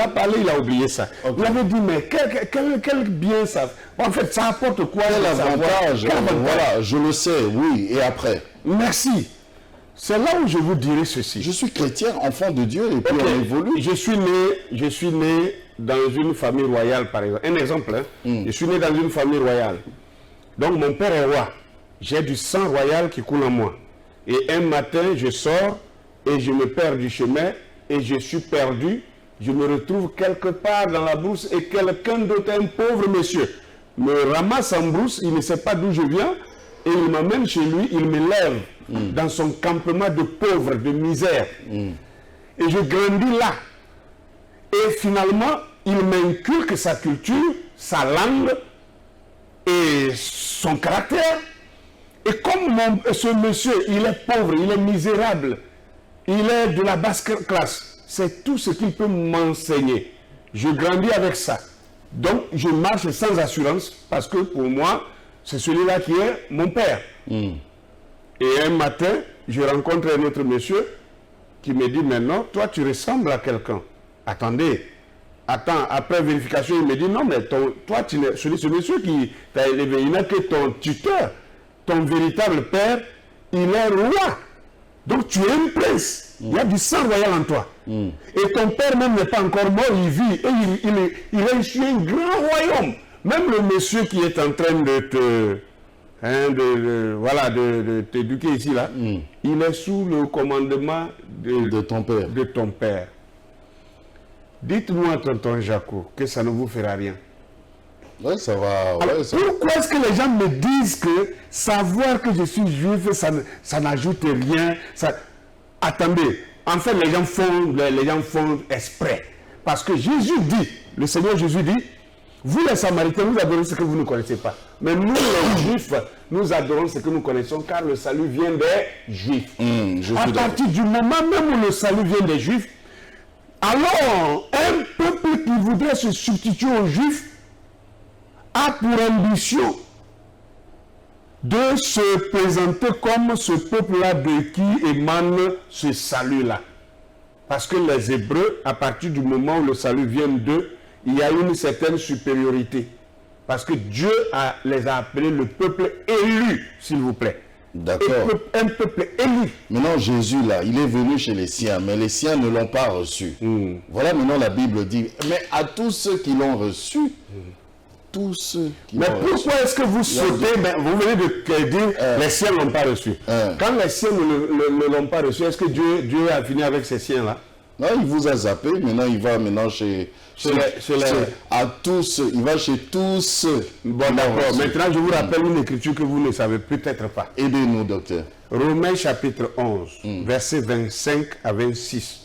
parlé, il a oublié ça. Vous avez dit, mais quel bien ça... En fait, ça apporte quoi? Quel avantage? Voilà, je le sais, oui, et après? Merci. C'est là où je vous dirai ceci. Je suis chrétien, enfant de Dieu, et puis on évolue. Je suis né dans une famille royale, par exemple. Un exemple, hein? Je suis né dans une famille royale. Donc, mon père est roi. J'ai du sang royal qui coule en moi. Et un matin, je sors et je me perds du chemin et je suis perdu. Je me retrouve quelque part dans la brousse et quelqu'un d'autre, un pauvre monsieur, me ramasse en brousse, il ne sait pas d'où je viens et il m'amène chez lui, il me lève dans son campement de pauvres, de misère. Et je grandis là. Et finalement, il m'inculque sa culture, sa langue et son caractère. Et comme ce monsieur, il est pauvre, il est misérable, il est de la basse classe, c'est tout ce qu'il peut m'enseigner. Je grandis avec ça. Donc, je marche sans assurance parce que pour moi, c'est celui-là qui est mon père. Et un matin, je rencontre un autre monsieur qui me dit, maintenant, toi, tu ressembles à quelqu'un. Attendez. Attends, après vérification, il me dit, non, mais toi, ce monsieur qui t'a élevé, il n'a que ton tuteur. Ton véritable père, il est roi. Donc tu es un prince. Il y a du sang royal en toi. Et ton père même n'est pas encore mort, il vit. Et il a issu un grand royaume. Même le monsieur qui est en train de t'éduquer ici, là, il est sous le commandement de ton père. De ton père. Dites-moi, tonton Jaco, que ça ne vous fera rien. Oui, ça va. Alors, Ouais, ça... pourquoi est-ce que les gens me disent que savoir que je suis juif, ça n'ajoute rien ça... Attendez, en fait, les gens font exprès. Parce que Jésus dit, le Seigneur Jésus dit, vous les Samaritains, vous adorez ce que vous ne connaissez pas. Mais nous, les Juifs, nous adorons ce que nous connaissons, car le salut vient des Juifs. À partir du moment même où le salut vient des Juifs, alors un peuple qui voudrait se substituer aux Juifs a pour ambition de se présenter comme ce peuple-là de qui émane ce salut-là. Parce que les Hébreux, à partir du moment où le salut vient d'eux, il y a une certaine supériorité. Parce que Dieu les a appelés le peuple élu, s'il vous plaît. D'accord. Un peuple élu. Maintenant, Jésus, là, il est venu chez les siens, mais les siens ne l'ont pas reçu. Voilà, maintenant, la Bible dit, mais à tous ceux qui l'ont reçu, tous ceux qui l'ont reçu. Mais pourquoi est-ce que vous sautez, vous venez de dire, les siens ne l'ont pas reçu. Quand les siens ne l'ont pas reçu, est-ce que Dieu a fini avec ces siens-là? Non, il vous a zappé, maintenant il va chez à tous, il va chez tous. Bon, d'accord. Maintenant, je vous rappelle une écriture que vous ne savez peut-être pas. Aidez-nous, docteur. Romains chapitre 11, versets 25 à 26.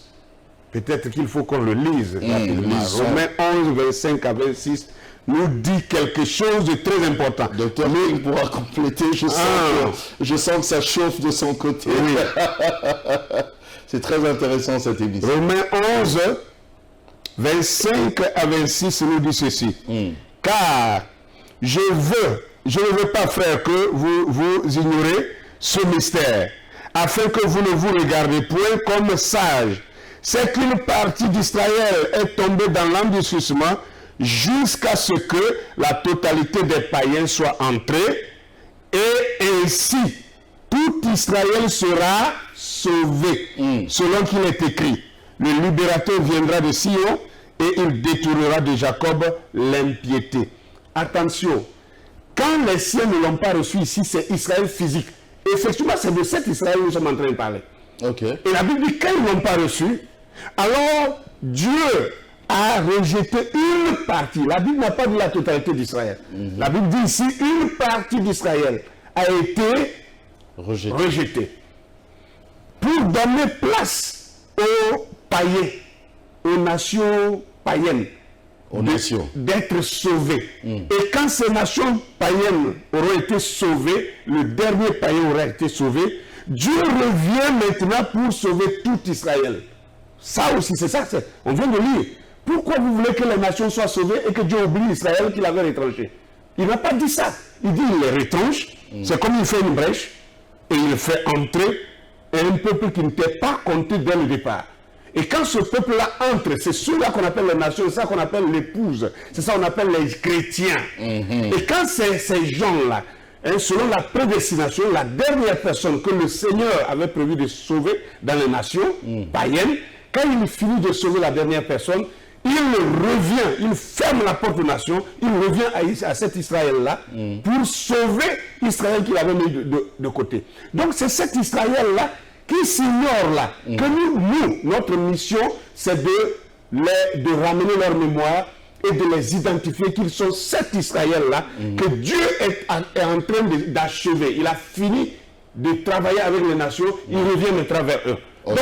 Peut-être qu'il faut qu'on le lise rapidement. Romains 11, 25 à 26 nous dit quelque chose de très important. Docteur, il pourra compléter. Je sens que ça chauffe de son côté. Oui. C'est très intéressant cette émission. Romains 11, 25 à 26 nous dit ceci. Car je ne veux pas, frère, que vous ignorez ce mystère, afin que vous ne vous regardez point comme sages. C'est qu'une partie d'Israël est tombée dans l'endurcissement jusqu'à ce que la totalité des païens soit entrée, et ainsi tout Israël sera sauvé, selon qu'il est écrit. Le libérateur viendra de Sion et il détournera de Jacob l'impiété. Attention, quand les siens ne l'ont pas reçu ici, c'est Israël physique. Effectivement, c'est de cet Israël que nous sommes en train de parler. Okay. Et la Bible dit, quand ils ne l'ont pas reçu, alors Dieu a rejeté une partie. La Bible n'a pas dit la totalité d'Israël. La Bible dit ici, une partie d'Israël a été rejetée. Pour donner place aux païens, aux nations païennes, d'être sauvées. Et quand ces nations païennes auront été sauvées, le dernier païen aura été sauvé, Dieu revient maintenant pour sauver tout Israël. Ça aussi, c'est ça, on vient de lire. Pourquoi vous voulez que les nations soient sauvées et que Dieu oublie Israël qu'il avait retranché? Il n'a pas dit ça. Il dit il les retranche, c'est comme il fait une brèche, et il fait entrer un peuple qui n'était pas compté dès le départ. Et quand ce peuple-là entre, c'est ceux-là qu'on appelle les nations, c'est ça qu'on appelle l'épouse, c'est ça qu'on appelle les chrétiens. Et quand ces gens-là, selon la prédestination, la dernière personne que le Seigneur avait prévu de sauver dans les nations païennes, quand il finit de sauver la dernière personne, il revient, il ferme la porte aux nations, il revient à cet Israël-là pour sauver Israël qu'il avait mis de côté. Donc c'est cet Israël-là qui s'ignore là, que nous, notre mission, c'est de ramener leur mémoire et de les identifier qu'ils sont cet Israël-là, que Dieu est en train d'achever. Il a fini de travailler avec les nations, il revient maintenant vers eux. Donc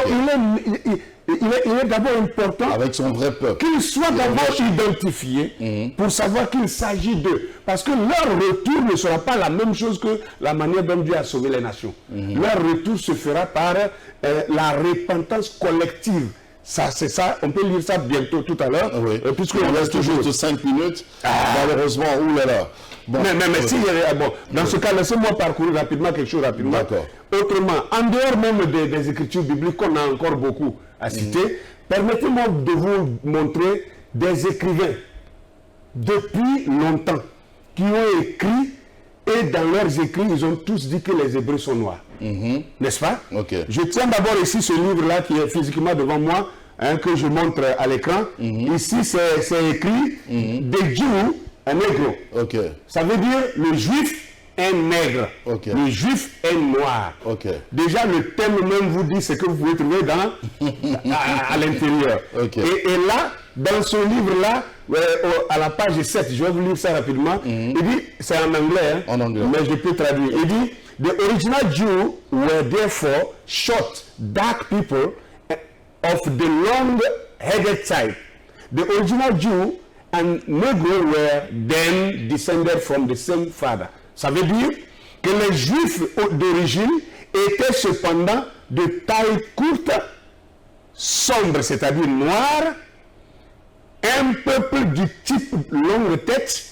il est d'abord important avec son vrai peuple qu'ils soient d'abord identifiés pour savoir qu'il s'agit d'eux. Parce que leur retour ne sera pas la même chose que la manière dont Dieu a sauvé les nations. Leur retour se fera par la repentance collective. Ça, c'est ça, on peut lire ça bientôt tout à l'heure. Puisqu'on reste toujours de 5 minutes, malheureusement, oulala. Bon, mais si, dans ce cas, laissez-moi parcourir rapidement quelque chose rapidement. Autrement, en dehors même des écritures bibliques qu'on a encore beaucoup à citer, permettez-moi de vous montrer des écrivains depuis longtemps qui ont écrit, et dans leurs écrits, ils ont tous dit que les Hébreux sont noirs. N'est-ce pas? Je tiens d'abord ici ce livre-là qui est physiquement devant moi, que je montre à l'écran. Ici, c'est écrit « des Jew, un négro ». Ça veut dire le juif est nègre, le juif est noir. Déjà, le thème même vous dit ce que vous pouvez trouver à l'intérieur. Et là, dans ce livre-là, à la page 7, je vais vous lire ça rapidement, il dit, c'est en anglais, hein, en anglais, mais je peux traduire. Il dit, the original Jews were therefore short, dark people of the long-headed type. The original Jew and Negro were then descended from the same father. Ça veut dire que les Juifs d'origine étaient cependant de taille courte, sombre, c'est-à-dire noir, un peuple du type longue tête,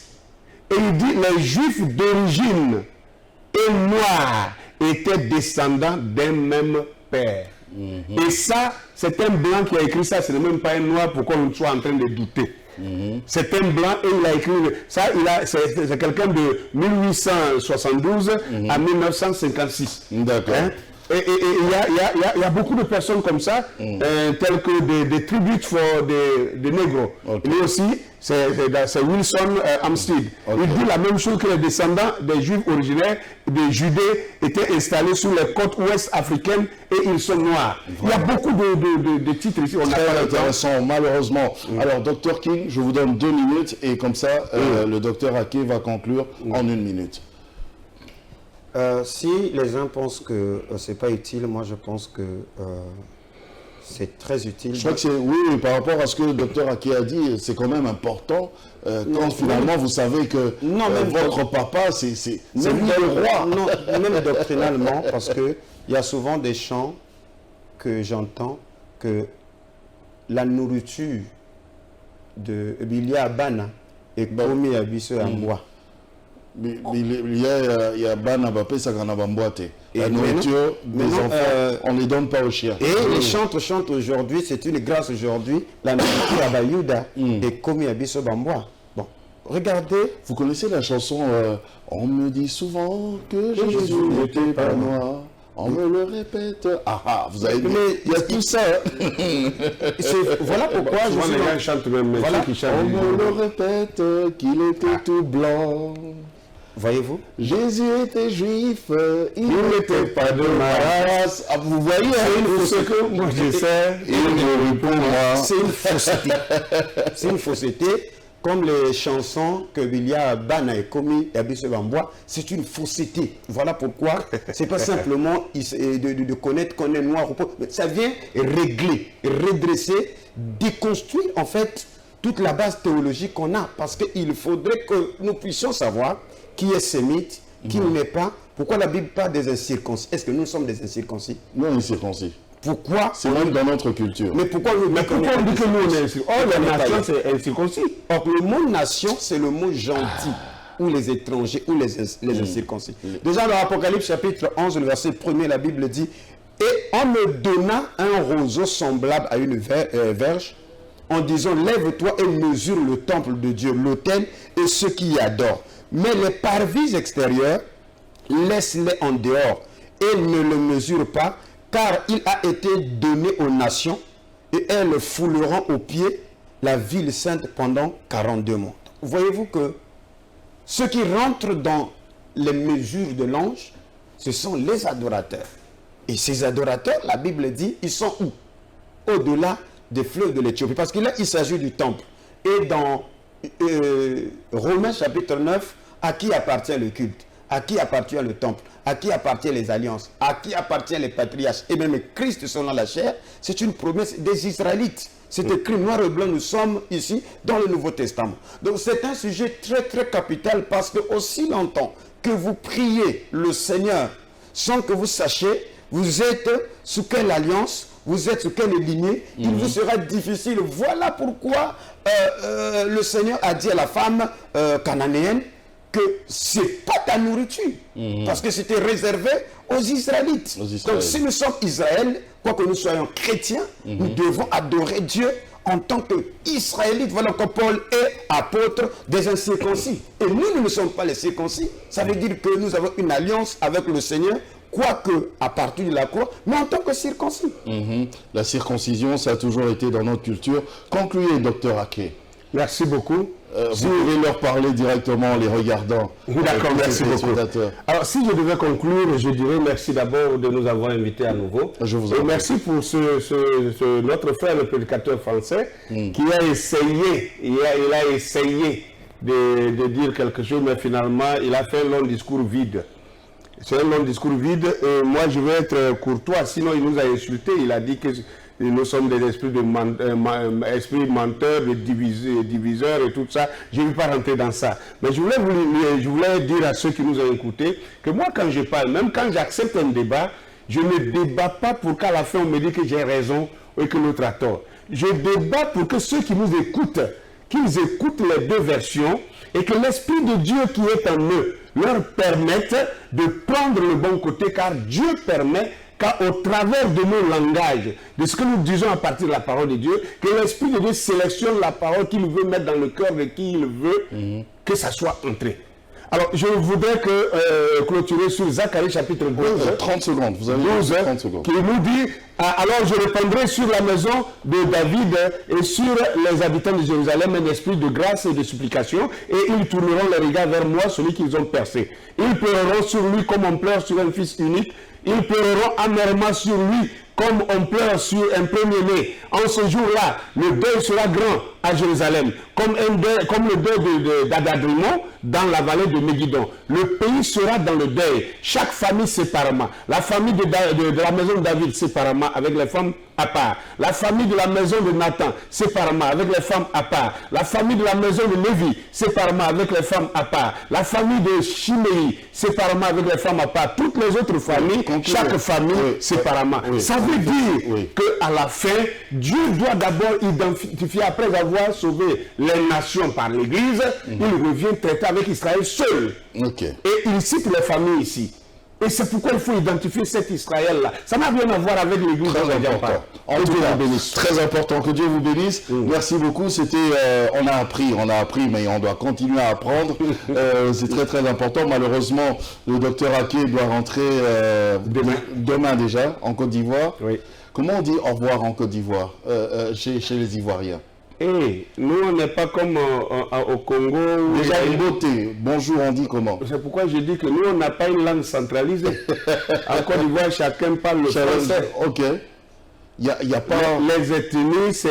et il dit les Juifs d'origine et noirs étaient descendants d'un même père. Et ça, c'est un blanc qui a écrit ça, ce n'est même pas un noir pour qu'on soit en train de douter. C'est un blanc et il a écrit ça, c'est quelqu'un de 1872 à 1956. D'accord. Hein? Et il y a beaucoup de personnes comme ça, telles que des tributes for des négros. Okay. Lui aussi, c'est Wilson Amstead. Okay. Il dit la même chose que les descendants des Juifs originaires de Judée étaient installés sur les côtes ouest africaines et ils sont noirs. Voilà. Il y a beaucoup de titres ici. On très intéressant, malheureusement. Alors, Dr King, je vous donne 2 minutes et comme ça, le docteur Ake va conclure en 1 minute. Si les gens pensent que c'est pas utile, moi je pense que c'est très utile. Je crois que c'est, oui, par rapport à ce que le docteur Ake a dit, c'est quand même important quand finalement vous savez que votre papa, c'est lui le roi. Non, même doctrinalement, parce qu'il y a souvent des chants que j'entends que la nourriture de Bilia Bana est commis à Bissau en bois. Il y a Bana Bapé, ça qu'on a bamboité. La nourriture des enfants, on ne les donne pas aux chiens. Et les chantres chantent aujourd'hui, c'est une grâce aujourd'hui, la nourriture à Bayouda est commis à Bissau Bambois. Bon, regardez. Vous connaissez la chanson on me dit souvent que Jésus n'était pas noir. On me le répète. Vous avez dit. Il y a tout ça. Voilà pourquoi les gens chantent même. Voilà. On me le répète qu'il était tout blanc. Voyez-vous, Jésus était juif, il n'était pas de ma race. Vous voyez, ce que moi je sais, il est pour moi. C'est une fausseté. C'est une fausseté. Comme les chansons que Bilia Bana est commis à Bissau Bambois, c'est une fausseté. Voilà pourquoi c'est pas simplement de connaître qu'on est noir ou pas, mais ça vient régler, redresser, déconstruire en fait toute la base théologique qu'on a. Parce qu'il faudrait que nous puissions savoir qui est sémite, qui ne l'est pas. Pourquoi la Bible parle des incirconcis? Est-ce que nous sommes des incirconcis? Non, incirconcis. Pourquoi? C'est même dans notre culture. Mais pourquoi on dit que nous on est incirconcis? Oh, la nation c'est incirconcis. Or, le mot nation, c'est le mot gentil, ou les étrangers, ou les incirconcis. Déjà dans l'Apocalypse chapitre 11, le verset 1er, la Bible dit « Et on me donna un roseau semblable à une verge, en disant, lève-toi et mesure le temple de Dieu, l'autel et ceux qui y adorent. Mais les parvis extérieurs, laisse-les en dehors et ne le mesure pas, car il a été donné aux nations et elles fouleront aux pieds la ville sainte pendant 42 mois. » Voyez-vous que ceux qui rentrent dans les mesures de l'ange, ce sont les adorateurs. Et ces adorateurs, la Bible dit, ils sont où? Au-delà des fleuves de l'Éthiopie. Parce que là, il s'agit du temple. Et dans Romains chapitre 9, à qui appartient le culte? À qui appartient le temple? À qui appartiennent les alliances? À qui appartiennent les patriarches? Et même Christ selon la chair, c'est une promesse des Israélites. C'est écrit noir et blanc, nous sommes ici dans le Nouveau Testament. Donc c'est un sujet très très capital parce que aussi longtemps que vous priez le Seigneur sans que vous sachiez, vous êtes sous quelle alliance, vous êtes sous quelle lignée, il vous sera difficile. Voilà pourquoi le Seigneur a dit à la femme cananéenne que c'est pas ta nourriture, parce que c'était réservé aux Israélites. Donc si nous sommes Israël, quoi que nous soyons chrétiens, nous devons adorer Dieu en tant qu'Israélites. Voilà que Paul est apôtre des incirconcis. Et nous ne sommes pas les circoncis. Ça veut dire que nous avons une alliance avec le Seigneur, quoique à partir de la croix, mais en tant que circoncis. La circoncision, ça a toujours été dans notre culture. Concluez, docteur Ake. Merci beaucoup. Vous pouvez leur parler directement en les regardant. D'accord, merci beaucoup. Alors, si je devais conclure, je dirais merci d'abord de nous avoir invités à nouveau. Je vous en prie. Et merci pour notre frère, le prédicateur français, qui a essayé, il a essayé de dire quelque chose, mais finalement, il a fait un long discours vide. C'est un long discours vide, et moi, je vais être courtois, sinon il nous a insultés. Il a dit que nous sommes des esprits menteurs, de diviseurs et tout ça. Je ne vais pas rentrer dans ça. Mais je voulais dire à ceux qui nous ont écoutés que moi, quand je parle, même quand j'accepte un débat, je ne débat pas pour qu'à la fin on me dise que j'ai raison et que l'autre a tort. Je débat pour que ceux qui nous écoutent, qu'ils écoutent les deux versions et que l'Esprit de Dieu qui est en eux leur permette de prendre le bon côté, car Dieu permet qu'au travers de nos langages, de ce que nous disons à partir de la parole de Dieu, que l'Esprit de Dieu sélectionne la parole qu'il veut mettre dans le cœur de qui il veut, que ça soit entré. Alors, je voudrais clôturer sur Zacharie chapitre 12. 30 secondes, vous avez 30 secondes. Qui nous dit, alors je répandrai sur la maison de David et sur les habitants de Jérusalem un esprit de grâce et de supplication, et ils tourneront les regards vers moi, celui qu'ils ont percé. Ils pleureront sur lui comme on pleure sur un fils unique. Ils pleureront amèrement sur lui comme on pleure sur un premier-né. En ce jour-là, le deuil sera grand à Jérusalem, comme le deuil d'Adadrimon dans la vallée de Megiddo. Le pays sera dans le deuil, chaque famille séparément. La famille de la maison de David séparément, avec les femmes à part. La famille de la maison de Nathan séparément, avec les femmes à part. La famille de la maison de Lévi séparément, avec les femmes à part. La famille de Chiméi séparément, avec les femmes à part. Toutes les autres familles, chaque famille séparément. Ça veut dire qu'à la fin, Dieu doit d'abord identifier, après avoir sauvé les nations par l'Église, il revient traiter avec Israël seul. Et il cite les familles ici. Et c'est pourquoi il faut identifier cet Israël-là. Ça n'a rien à voir avec l'Église. Très important. En tout cas, très important. Que Dieu vous bénisse. Merci beaucoup. C'était, on a appris, mais on doit continuer à apprendre. C'est très très important. Malheureusement, le docteur Aké doit rentrer demain déjà en Côte d'Ivoire. Comment on dit au revoir en Côte d'Ivoire chez les Ivoiriens? Nous, on n'est pas comme au Congo. Déjà une beauté. Bonjour, on dit comment? C'est pourquoi je dis que nous, on n'a pas une langue centralisée. En Côte d'Ivoire, chacun parle le français. Ok. Il y a pas... Les ethnies,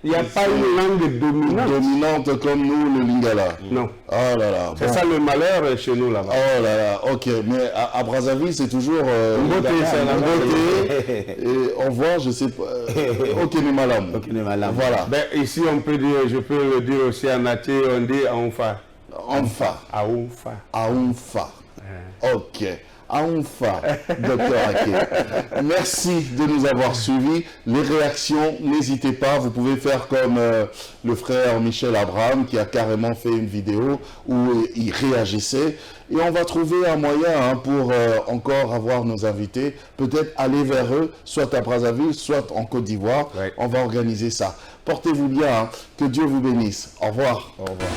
il n'y a pas une langue dominante. Dominante comme nous, le lingala. Non. Oh là là. C'est ça le malheur chez nous là-bas. Oh là là, ok. Mais à Brazzaville, c'est toujours... une beauté, c'est la beauté. Et au revoir, je sais pas... Ok, mais malam. Voilà. Ben, ici, on peut dire, je peux le dire aussi en athée, on dit Aounfa. Aounfa. Aounfa. Aounfa. Ok. Aounfa, docteur Aké. Merci de nous avoir suivis. Les réactions, n'hésitez pas. Vous pouvez faire comme le frère Michel Abraham qui a carrément fait une vidéo où il réagissait. Et on va trouver un moyen pour encore avoir nos invités. Peut-être aller vers eux, soit à Brazzaville, soit en Côte d'Ivoire. On va organiser ça. Portez-vous bien. Que Dieu vous bénisse. Au revoir. Au revoir.